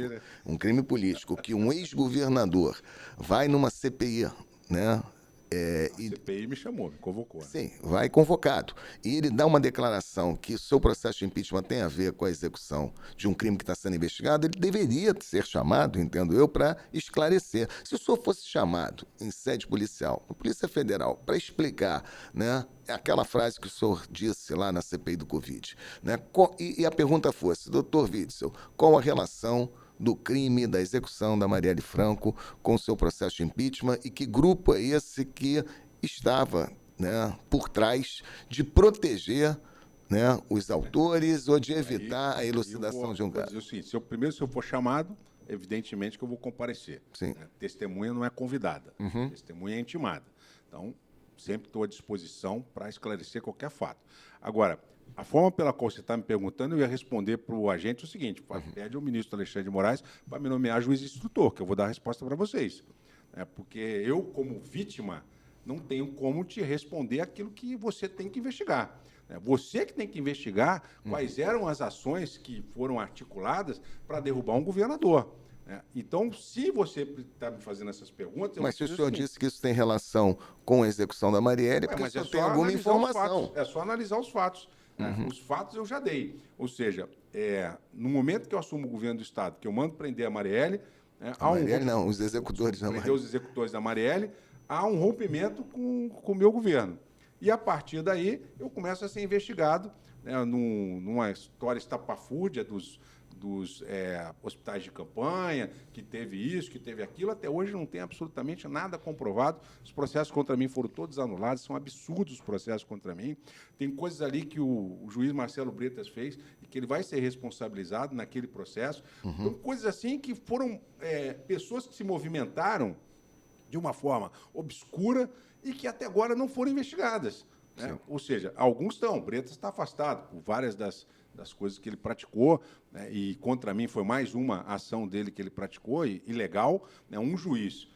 Um crime político, que um ex-governador vai numa CPI, né? A CPI me chamou, me convocou. Né? Sim, vai convocado. E ele dá uma declaração que o seu processo de impeachment tem a ver com a execução de um crime que está sendo investigado, ele deveria ser chamado, entendo eu, para esclarecer. Se o senhor fosse chamado em sede policial, na Polícia Federal, para explicar, né, aquela frase que o senhor disse lá na CPI do Covid, né, e a pergunta fosse, doutor Witzel, qual a relação do crime da execução da Marielle Franco com o seu processo de impeachment e que grupo é esse que estava, né, por trás de proteger, né, os autores ou de evitar a elucidação de um caso. Vou dizer o seguinte, se eu for chamado, evidentemente que eu vou comparecer. Sim. Né? Testemunha não é convidada, testemunha é intimada. Então, sempre estou à disposição para esclarecer qualquer fato. Agora, a forma pela qual você está me perguntando, eu ia responder para o agente o seguinte, pede ao ministro Alexandre de Moraes para me nomear juiz instrutor, que eu vou dar a resposta para vocês. Porque eu, como vítima, não tenho como te responder aquilo que você tem que investigar. Você que tem que investigar quais eram as ações que foram articuladas para derrubar um governador. Então, se você está me fazendo essas perguntas... Mas se o senhor disse que isso tem relação com a execução da Marielle, porque o senhor tem alguma informação. É só analisar os fatos. Os fatos eu já dei. Ou seja, no momento que eu assumo o governo do Estado, que eu mando prender a Marielle... os executores da Marielle. Os executores da Marielle, há um rompimento com o meu governo. E, a partir daí, eu começo a ser investigado, né, numa história estapafúrdia dos hospitais de campanha, que teve isso, que teve aquilo. Até hoje não tem absolutamente nada comprovado. Os processos contra mim foram todos anulados, são absurdos os processos contra mim. Tem coisas ali que o juiz Marcelo Bretas fez e que ele vai ser responsabilizado naquele processo. Então, coisas assim que foram pessoas que se movimentaram de uma forma obscura e que até agora não foram investigadas. Né? Ou seja, alguns estão. Bretas está afastado por várias das coisas que ele praticou, né, e contra mim foi mais uma ação dele que ele praticou, ilegal, né, um juiz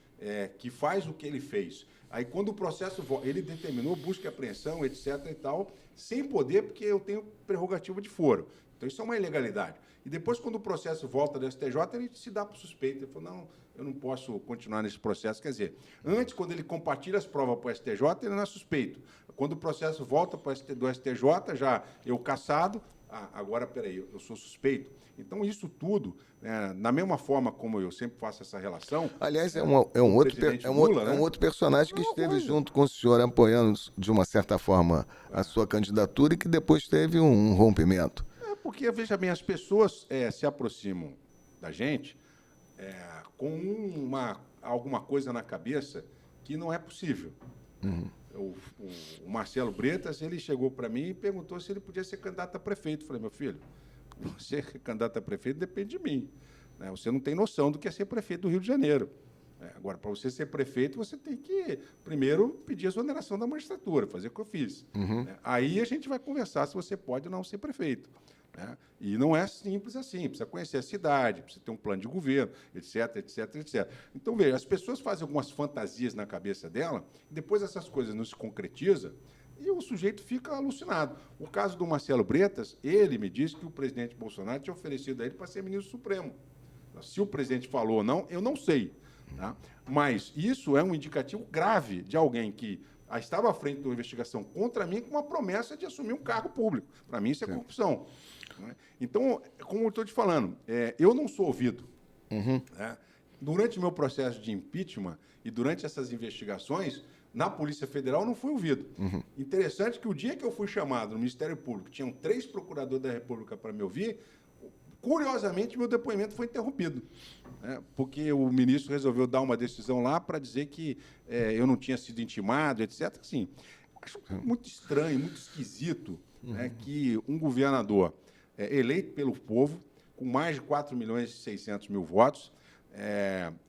que faz o que ele fez. Aí, quando o processo ele determinou busca e apreensão, etc. e tal, sem poder, porque eu tenho prerrogativa de foro. Então, isso é uma ilegalidade. E depois, quando o processo volta do STJ, ele se dá para o suspeito. Ele falou, não, eu não posso continuar nesse processo. Quer dizer, antes, quando ele compartilha as provas para o STJ, ele não é suspeito. Quando o processo volta do STJ, já eu cassado, agora, peraí, eu sou suspeito. Então, isso tudo, né, na mesma forma como eu sempre faço essa relação... Aliás, é um outro personagem que esteve junto com o senhor, apoiando, de uma certa forma, a sua candidatura e que depois teve um rompimento. Porque, veja bem, as pessoas se aproximam da gente com alguma coisa na cabeça que não é possível. O Marcelo Bretas, ele chegou para mim e perguntou se ele podia ser candidato a prefeito. Eu falei, meu filho, você ser candidato a prefeito depende de mim. Né? Você não tem noção do que é ser prefeito do Rio de Janeiro. Agora, para você ser prefeito, você tem que, primeiro, pedir a exoneração da magistratura, fazer o que eu fiz. Aí a gente vai conversar se você pode ou não ser prefeito. né? E não é simples assim, precisa conhecer a cidade, precisa ter um plano de governo, etc, etc, etc. Então, veja, as pessoas fazem algumas fantasias na cabeça dela, depois essas coisas não se concretizam, e o sujeito fica alucinado. O caso do Marcelo Bretas, ele me disse que o presidente Bolsonaro tinha oferecido a ele para ser ministro supremo. Se o presidente falou ou não, eu não sei. Tá? Mas isso é um indicativo grave de alguém que estava à frente de uma investigação contra mim com uma promessa de assumir um cargo público. Para mim, isso é corrupção. Né? Então, como eu estou te falando, eu não sou ouvido. Né? Durante o meu processo de impeachment e durante essas investigações, na Polícia Federal não fui ouvido. Interessante que o dia que eu fui chamado no Ministério Público, tinham 3 procuradores da República para me ouvir, curiosamente, meu depoimento foi interrompido, né? Porque o ministro resolveu dar uma decisão lá para dizer que eu não tinha sido intimado, etc. Assim, acho muito estranho, muito esquisito, né, que um governador eleito pelo povo, com mais de 4.600.000 votos,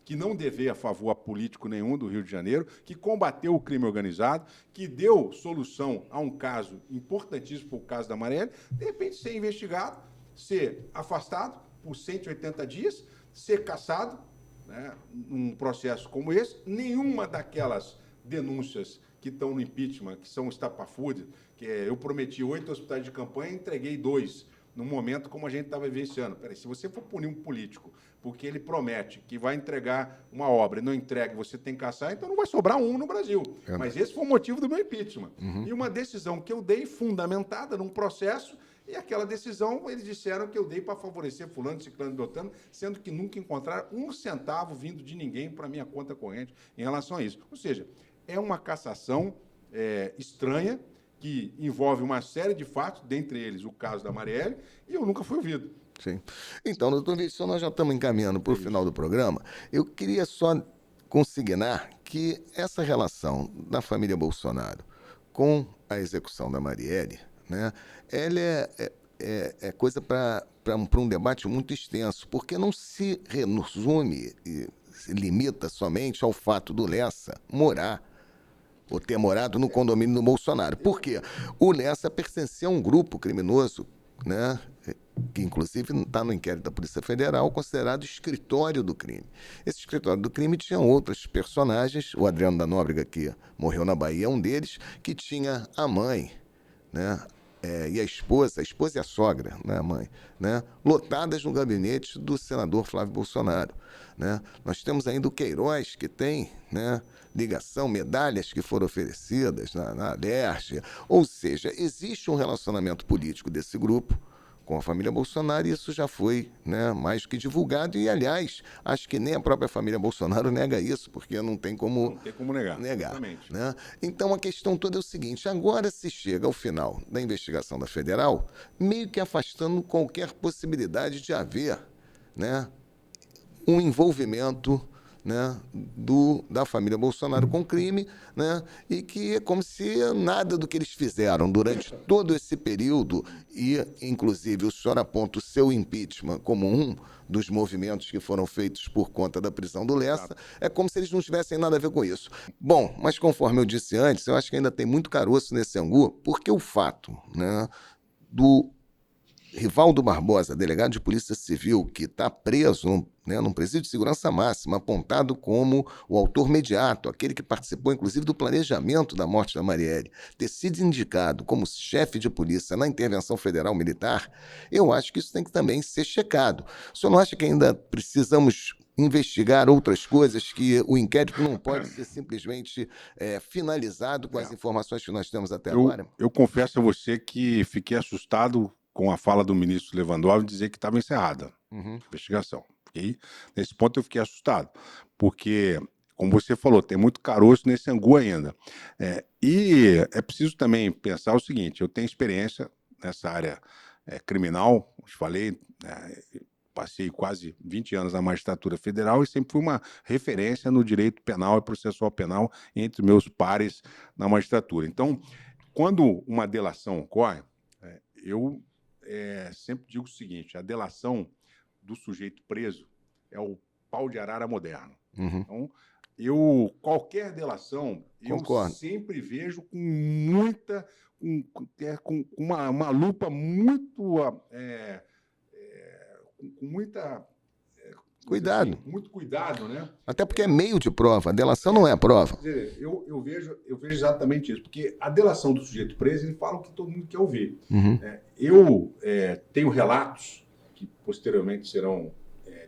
que não devia favor a político nenhum do Rio de Janeiro, que combateu o crime organizado, que deu solução a um caso importantíssimo, o caso da Marielle, de repente ser investigado, ser afastado por 180 dias, ser cassado, né, num processo como esse. Nenhuma daquelas denúncias que estão no impeachment, que são estapafúrdias, que eu prometi 8 hospitais de campanha e entreguei 2, num momento como a gente estava vivenciando. Peraí, se você for punir um político porque ele promete que vai entregar uma obra e não entrega, você tem que caçar, então não vai sobrar um no Brasil. Mas esse foi o motivo do meu impeachment. E uma decisão que eu dei fundamentada num processo, e aquela decisão, eles disseram que eu dei para favorecer fulano, ciclano e beltrano, sendo que nunca encontraram um centavo vindo de ninguém para a minha conta corrente em relação a isso. Ou seja, é uma cassação estranha, que envolve uma série de fatos, dentre eles o caso da Marielle, e eu nunca fui ouvido. Sim. Então, doutor Vítor, nós já estamos encaminhando para o final do programa. Eu queria só consignar que essa relação da família Bolsonaro com a execução da Marielle, né, ela é coisa para um debate muito extenso, porque não se resume e se limita somente ao fato do Lessa morar ou ter morado no condomínio do Bolsonaro. Por quê? O Lessa pertencia a um grupo criminoso, né, que inclusive está no inquérito da Polícia Federal, considerado escritório do crime. Esse escritório do crime tinha outros personagens, o Adriano da Nóbrega, que morreu na Bahia, é um deles, que tinha a mãe, né, e a esposa e a sogra, né, a mãe, né, lotadas no gabinete do senador Flávio Bolsonaro. Né? Nós temos ainda o Queiroz, que tem, né, ligação, medalhas que foram oferecidas na Alerj. Ou seja, existe um relacionamento político desse grupo com a família Bolsonaro, e isso já foi, né, mais que divulgado. E, aliás, acho que nem a própria família Bolsonaro nega isso, porque não tem como negar. Né? Então, a questão toda é o seguinte: agora se chega ao final da investigação da Federal, meio que afastando qualquer possibilidade de haver, né, um envolvimento, né, da família Bolsonaro com crime, né, e que é como se nada do que eles fizeram durante todo esse período, e inclusive o senhor aponta o seu impeachment como um dos movimentos que foram feitos por conta da prisão do Lessa, é como se eles não tivessem nada a ver com isso. Bom, mas conforme eu disse antes, eu acho que ainda tem muito caroço nesse angu, porque o fato, né, do Rivaldo Barbosa, delegado de Polícia Civil, que está preso, né, num presídio de segurança máxima, apontado como o autor imediato, aquele que participou, inclusive, do planejamento da morte da Marielle, ter sido indicado como chefe de polícia na intervenção federal militar, eu acho que isso tem que também ser checado. O senhor não acha que ainda precisamos investigar outras coisas, que o inquérito não pode ser simplesmente finalizado com as informações que nós temos até agora? Eu confesso a você que fiquei assustado com a fala do ministro Lewandowski dizer que estava encerrada a investigação. Okay? Nesse ponto eu fiquei assustado, porque, como você falou, tem muito caroço nesse angu ainda. E é preciso também pensar o seguinte: eu tenho experiência nessa área criminal, como te falei, passei quase 20 anos na magistratura federal e sempre fui uma referência no direito penal e processual penal entre meus pares na magistratura. Então, quando uma delação ocorre, eu sempre digo o seguinte: a delação do sujeito preso é o pau de arara moderno. Então, qualquer delação, Concordo. eu sempre vejo com muita, com uma lupa muito, com muita, Cuidado. assim, muito cuidado, né? Até porque é meio de prova. A delação não é prova. Quer dizer, eu vejo exatamente isso, porque a delação do sujeito preso, ele fala o que todo mundo quer ouvir. Uhum. Eu tenho relatos que posteriormente serão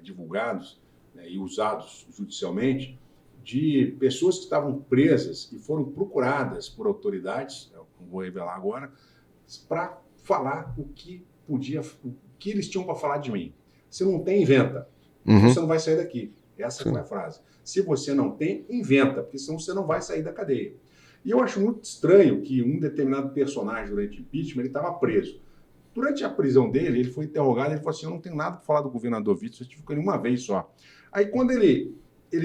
divulgados, né, e usados judicialmente, de pessoas que estavam presas e foram procuradas por autoridades, eu não vou revelar agora, para falar o que eles tinham para falar de mim. Se não tem, inventa. Uhum. Você não vai sair daqui. Essa foi a frase. Se você não tem, inventa, porque senão você não vai sair da cadeia. E eu acho muito estranho que um determinado personagem, durante o impeachment, ele estava preso. Durante a prisão dele, ele foi interrogado, ele falou assim, eu não tenho nada para falar do governador Witzel, eu tive com ele uma vez só. Aí, quando ele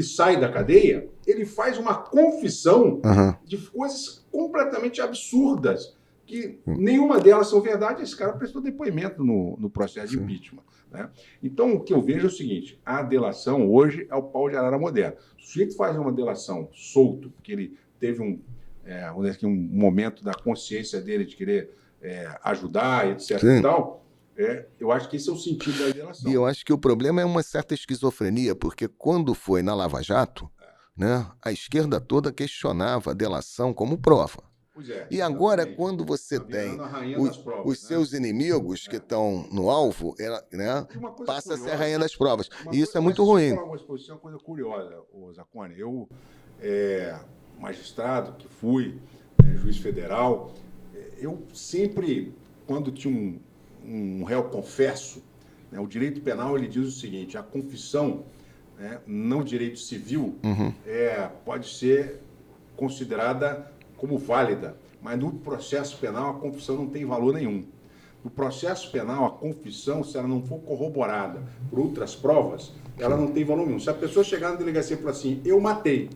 sai da cadeia, ele faz uma confissão de coisas completamente absurdas, que nenhuma delas são verdade. Esse cara prestou depoimento no processo de impeachment. Né? Então, o que eu vejo é o seguinte, a delação hoje é o pau de arara moderno. Se o sujeito faz uma delação solto, porque ele teve vamos dizer aqui, um momento da consciência dele de querer ajudar, etc. Sim. E tal, eu acho que esse é o sentido da delação. E eu acho que o problema é uma certa esquizofrenia, porque quando foi na Lava Jato, né, a esquerda toda questionava a delação como prova. Pois é, E agora, exatamente. quando você Tá tem virando a rainha das provas, os seus inimigos que estão no alvo, né, E uma coisa passa a ser a curiosa, rainha das provas. E isso é mas muito deixa eu ruim. falar uma coisa curiosa, Zacconi. Eu, magistrado que fui, juiz federal, eu sempre, quando tinha um réu confesso, né, o direito penal ele diz o seguinte, a confissão, né, não direito civil, pode ser considerada como válida, mas no processo penal a confissão não tem valor nenhum. No processo penal, a confissão, se ela não for corroborada por outras provas, ela não tem valor nenhum. Se a pessoa chegar na delegacia e falar assim, eu matei,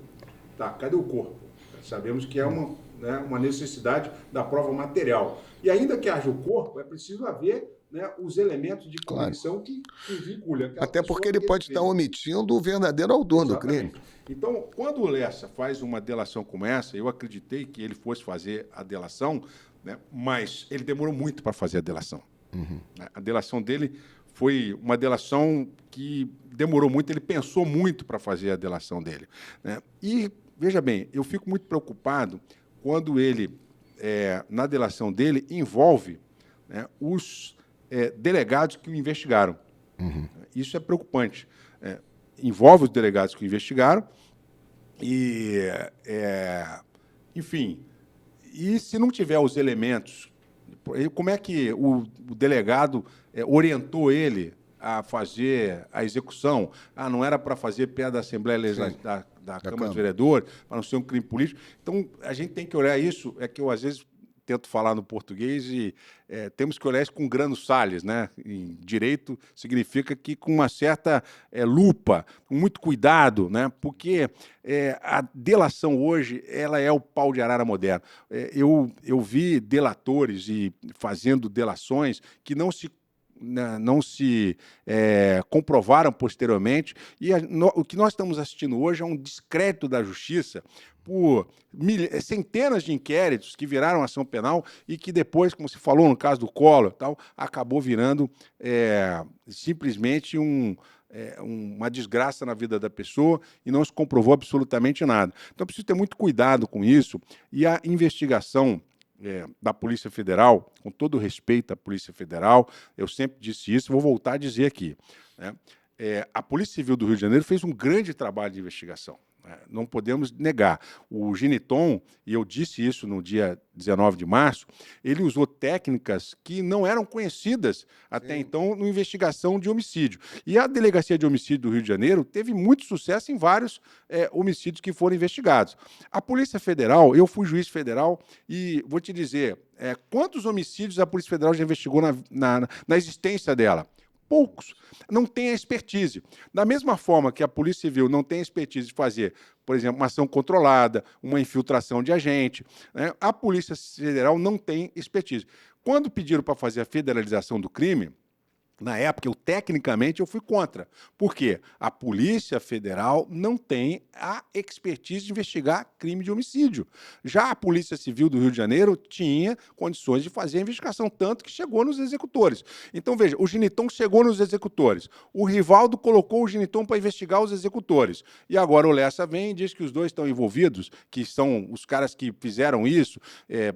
tá, cadê o corpo? Sabemos que é uma necessidade da prova material. E ainda que haja o corpo, é preciso haver, né, os elementos de convicção que vinculem. Até porque ele pode estar omitindo o verdadeiro autor do crime. Então, quando o Lessa faz uma delação como essa, eu acreditei que ele fosse fazer a delação, né, mas ele demorou muito para fazer a delação. A delação dele foi uma delação que demorou muito, ele pensou muito para fazer a delação dele. Né? E, veja bem, eu fico muito preocupado quando ele, na delação dele, envolve, né, os delegados que o investigaram. Isso é preocupante. Envolve os delegados que o investigaram e, enfim, e se não tiver os elementos, como é que o delegado orientou ele a fazer a execução? Não era para fazer perto da Assembleia Legislativa, da Câmara dos Vereadores, para não ser um crime político. Então, a gente tem que olhar isso, que eu, às vezes, tento falar no português e temos que olhar isso com grano Salles, né? Em direito significa que com uma certa lupa, com muito cuidado, né? Porque a delação hoje ela é o pau de arara moderno. Eu vi delatores e fazendo delações que não se comprovaram posteriormente, e o que nós estamos assistindo hoje é um descrédito da justiça por centenas de inquéritos que viraram ação penal e que depois, como se falou no caso do Collor, tal, acabou virando simplesmente uma desgraça na vida da pessoa e não se comprovou absolutamente nada. Então, preciso ter muito cuidado com isso, e a investigação da Polícia Federal, com todo o respeito à Polícia Federal, eu sempre disse isso, vou voltar a dizer aqui, né? A Polícia Civil do Rio de Janeiro fez um grande trabalho de investigação, né? Não podemos negar. O Geniton, e eu disse isso no dia 19 de março, ele usou técnicas que não eram conhecidas até então na investigação de homicídio. E a Delegacia de Homicídio do Rio de Janeiro teve muito sucesso em vários homicídios que foram investigados. A Polícia Federal, eu fui juiz federal e vou te dizer, quantos homicídios a Polícia Federal já investigou na existência dela? Poucos. Não tem a expertise. Da mesma forma que a Polícia Civil não tem a expertise de fazer, por exemplo, uma ação controlada, uma infiltração de agente, né? A Polícia Federal não tem expertise. Quando pediram para fazer a federalização do crime, Na época, tecnicamente, eu fui contra. Por quê? A Polícia Federal não tem a expertise de investigar crime de homicídio. Já a Polícia Civil do Rio de Janeiro tinha condições de fazer a investigação, tanto que chegou nos executores. Então, veja, o Geniton chegou nos executores. O Rivaldo colocou o Geniton para investigar os executores. E agora o Lessa vem e diz que os dois estão envolvidos, que são os caras que fizeram isso,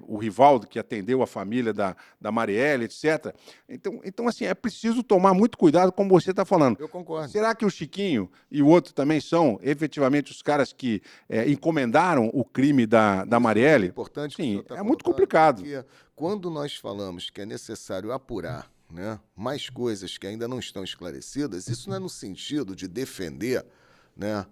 o Rivaldo que atendeu a família da Marielle, etc. Então, assim, é preciso tomar muito cuidado, como você está falando. Eu concordo. Será que o Chiquinho e o outro também são, efetivamente, os caras que encomendaram o crime da Marielle? É importante que o Sim, senhor tá é muito colocando, complicado. porque quando nós falamos que é necessário apurar, né, mais coisas que ainda não estão esclarecidas, isso não é no sentido de defender, né,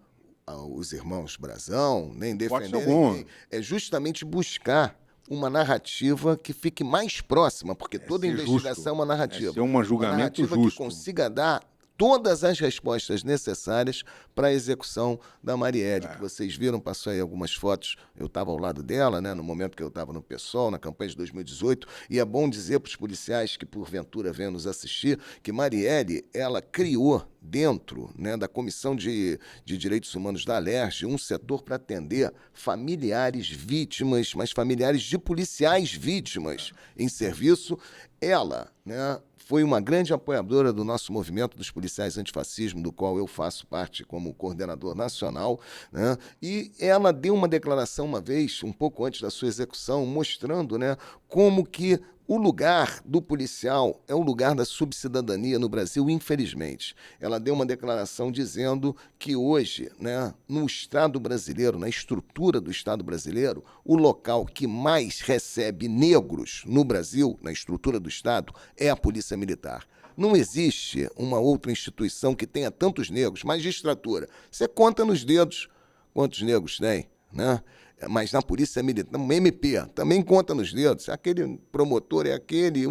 os irmãos Brazão, nem defender algum. ninguém. É justamente buscar uma narrativa que fique mais próxima, porque toda ser investigação justo. é uma narrativa. É ser um julgamento uma narrativa justo. que consiga dar todas as respostas necessárias para a execução da Marielle, que vocês viram, passou aí algumas fotos, eu estava ao lado dela, né, no momento que eu estava no PSOL, na campanha de 2018, e é bom dizer para os policiais que porventura venham nos assistir, que Marielle, ela criou dentro, né, da Comissão de Direitos Humanos da Alerj um setor para atender familiares vítimas, mas familiares de policiais vítimas em serviço. Ela, né, foi uma grande apoiadora do nosso movimento dos policiais antifascismo, do qual eu faço parte como coordenador nacional, né? E ela deu uma declaração uma vez, um pouco antes da sua execução, mostrando, né, como que o lugar do policial é o lugar da subcidadania no Brasil, infelizmente. Ela deu uma declaração dizendo que hoje, né, no Estado brasileiro, na estrutura do Estado brasileiro, o local que mais recebe negros no Brasil, na estrutura do Estado, é a Polícia Militar. Não existe uma outra instituição que tenha tantos negros. Magistratura, você conta nos dedos quantos negros tem, né? Mas na Polícia Militar, no MP, também conta nos dedos. Aquele promotor é aquele,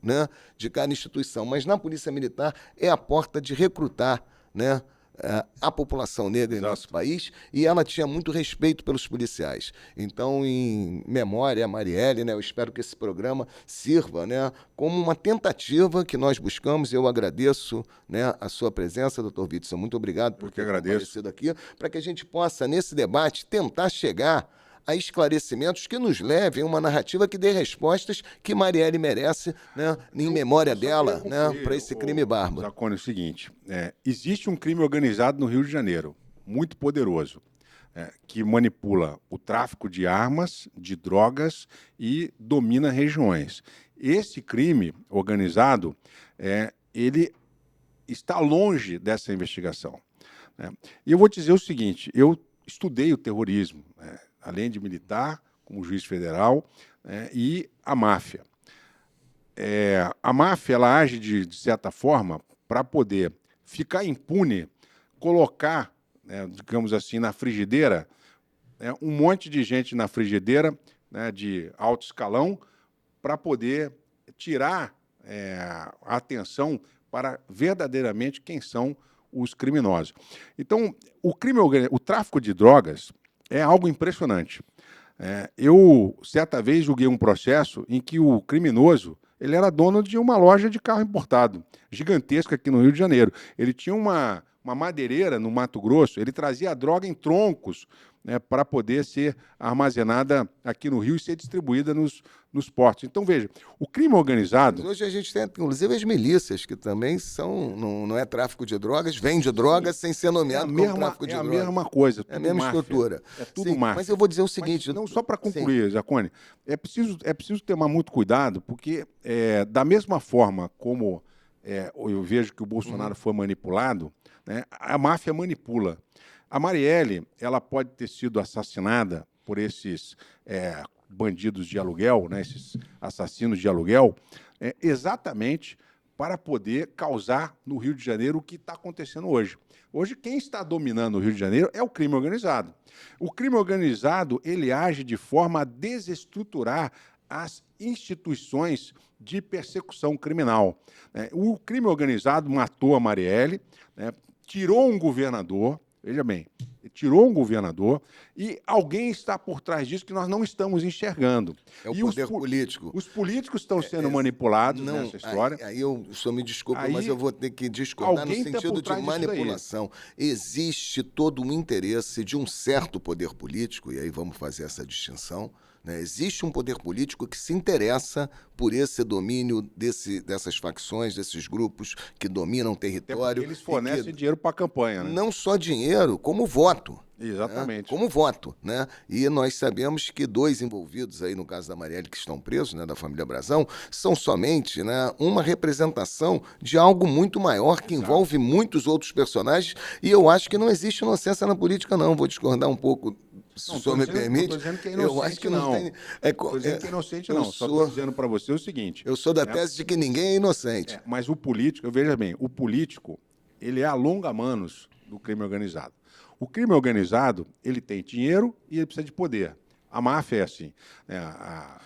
né, de cada instituição. Mas na Polícia Militar é a porta de recrutar, né, a população negra em nosso país, e ela tinha muito respeito pelos policiais. Então, em memória a Marielle, né, eu espero que esse programa sirva, né, como uma tentativa que nós buscamos. Eu agradeço, né, a sua presença, doutor Witson. Muito obrigado por ter aparecido aqui, para que a gente possa, nesse debate, tentar chegar a esclarecimentos que nos levem a uma narrativa que dê respostas que Marielle merece, né, em memória dela, né, para esse crime bárbaro. Zacone, é o seguinte, existe um crime organizado no Rio de Janeiro, muito poderoso, que manipula o tráfico de armas, de drogas e domina regiões. Esse crime organizado, ele está longe dessa investigação. E eu vou dizer o seguinte, eu estudei o terrorismo, além de militar, como juiz federal, e a máfia. A máfia ela age de certa forma para poder ficar impune, colocar, digamos assim, na frigideira, um monte de gente na frigideira, de alto escalão, para poder tirar a atenção para verdadeiramente quem são os criminosos. Então, o tráfico de drogas é algo impressionante. Eu, certa vez, julguei um processo em que o criminoso ele era dono de uma loja de carro importado, gigantesca aqui no Rio de Janeiro. Ele tinha uma madeireira no Mato Grosso, ele trazia a droga em troncos, para poder ser armazenada aqui no Rio e ser distribuída nos portos. Então, veja, o crime organizado... Mas hoje a gente tem, inclusive, as milícias, que também são, não é tráfico de drogas, vende drogas sem ser nomeado como tráfico de drogas. É a mesma coisa, é a mesma máfia. estrutura. É tudo máfia. Mas eu vou dizer o seguinte... Mas, não, só para concluir, Zacone, é preciso tomar muito cuidado, porque da mesma forma como eu vejo que o Bolsonaro foi manipulado, a máfia manipula. A Marielle, ela pode ter sido assassinada por esses bandidos de aluguel, esses assassinos de aluguel, exatamente para poder causar no Rio de Janeiro o que está acontecendo hoje. Hoje, quem está dominando o Rio de Janeiro é o crime organizado. O crime organizado ele age de forma a desestruturar as instituições de persecução criminal. O crime organizado matou a Marielle, tirou um governador. Veja bem, tirou um governador e alguém está por trás disso que nós não estamos enxergando. É o E poder político. Os políticos estão sendo manipulados nessa história. Aí o senhor me desculpa, mas eu vou ter que discordar no sentido de manipulação. Existe todo um interesse de um certo poder político, e aí vamos fazer essa distinção, né? Existe um poder político que se interessa por esse domínio dessas facções, desses grupos que dominam o território. Eles fornecem dinheiro para a campanha, né? Não só dinheiro, como voto. Exatamente. Como voto, né? E nós sabemos que 2 envolvidos aí no caso da Marielle que estão presos, né, da família Brazão, são somente, né, uma representação de algo muito maior que envolve muitos outros personagens, e eu acho que não existe inocência na política, não. Vou discordar um pouco, se o senhor me permite. Não estou dizendo que é inocente, eu acho que não tem. Estou dizendo que é inocente, não. Só estou dizendo para você o seguinte. Eu sou da tese de que ninguém é inocente. Mas o político, veja bem, o político, ele é alonga-manos do crime organizado. O crime organizado, ele tem dinheiro e ele precisa de poder. A máfia é assim.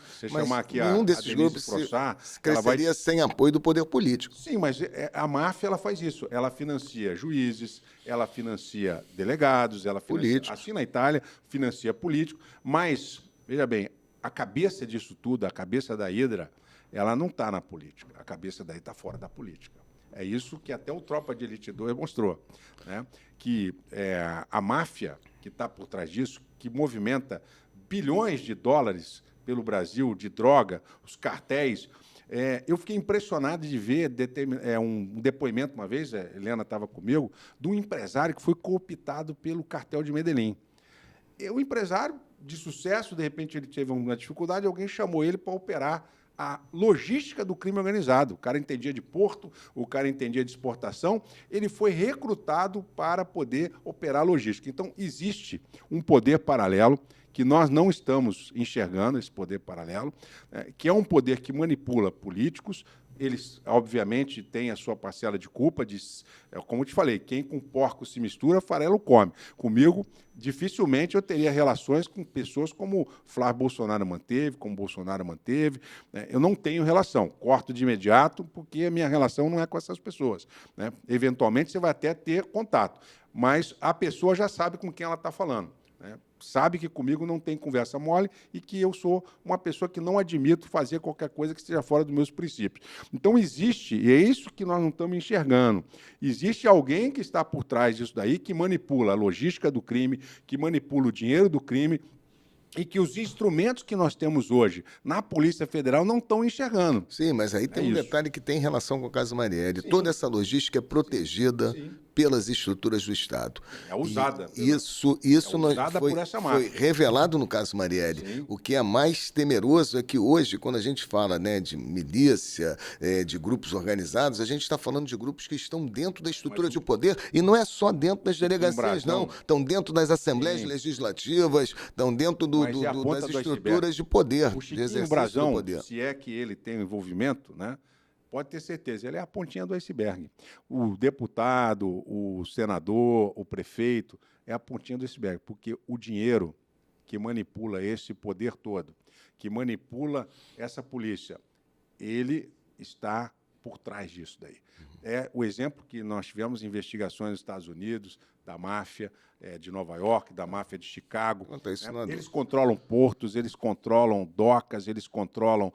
Você chamar aqui nenhum desses Denise grupos Frossard, cresceria sem apoio do poder político. Sim, mas a máfia ela faz isso. Ela financia juízes, ela financia delegados, ela financia, assim na Itália, financia político. Mas, veja bem, a cabeça disso tudo, a cabeça da Hidra, ela não está na política. A cabeça daí está fora da política. É isso que até o Tropa de Elite 2 mostrou, né? Que a máfia que está por trás disso, que movimenta bilhões de dólares pelo Brasil de droga, os cartéis. Eu fiquei impressionado de ver um depoimento uma vez, a Helena estava comigo, de um empresário que foi cooptado pelo cartel de Medellín. O empresário de sucesso, de repente ele teve uma dificuldade, alguém chamou ele para operar a logística do crime organizado. O cara entendia de porto, o cara entendia de exportação, ele foi recrutado para poder operar a logística. Então, existe um poder paralelo que nós não estamos enxergando, esse poder paralelo, que é um poder que manipula políticos. Eles, obviamente, têm a sua parcela de culpa, como eu te falei, quem com porco se mistura, farelo come. Comigo, dificilmente eu teria relações com pessoas como Flávio Bolsonaro manteve, como Bolsonaro manteve. Eu não tenho relação, corto de imediato, porque a minha relação não é com essas pessoas, né? Eventualmente, você vai até ter contato, mas a pessoa já sabe com quem ela está falando, né? Sabe que comigo não tem conversa mole e que eu sou uma pessoa que não admito fazer qualquer coisa que esteja fora dos meus princípios. Então, existe, e é isso que nós não estamos enxergando, existe alguém que está por trás disso daí, que manipula a logística do crime, que manipula o dinheiro do crime, e que os instrumentos que nós temos hoje na Polícia Federal não estão enxergando. Sim, mas aí tem um detalhe que tem relação com o caso Marielle. Sim. Toda essa logística é protegida pelas estruturas do Estado. É usada. Isso foi revelado no caso Marielle. Sim. O que é mais temeroso é que hoje, quando a gente fala, né, de milícia, de grupos organizados, a gente está falando de grupos que estão dentro da estrutura de poder, e não é só dentro das delegacias, não. Estão dentro das assembleias legislativas, estão dentro das estruturas de poder. O Chiquinho Brazão, se é que ele tem envolvimento, né? Pode ter certeza, ele é a pontinha do iceberg. O deputado, o senador, o prefeito, é a pontinha do iceberg, porque o dinheiro que manipula esse poder todo, que manipula essa polícia, ele está por trás disso daí. É o exemplo que nós tivemos em investigações nos Estados Unidos, da máfia de Nova York, da máfia de Chicago. Eles controlam portos, eles controlam docas, eles controlam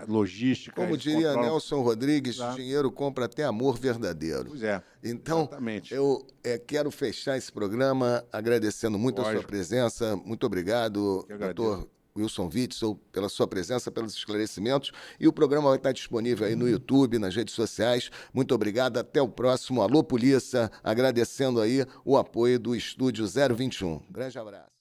logística. Como diria Nelson Rodrigues, dinheiro compra até amor verdadeiro. Pois é, então, exatamente. Eu quero fechar esse programa agradecendo muito a sua presença. Muito obrigado, doutor Wilson Witzel, pela sua presença, pelos esclarecimentos. E o programa vai estar disponível aí no YouTube, nas redes sociais. Muito obrigado. Até o próximo Alô Polícia. Agradecendo aí o apoio do Estúdio 021. Grande abraço.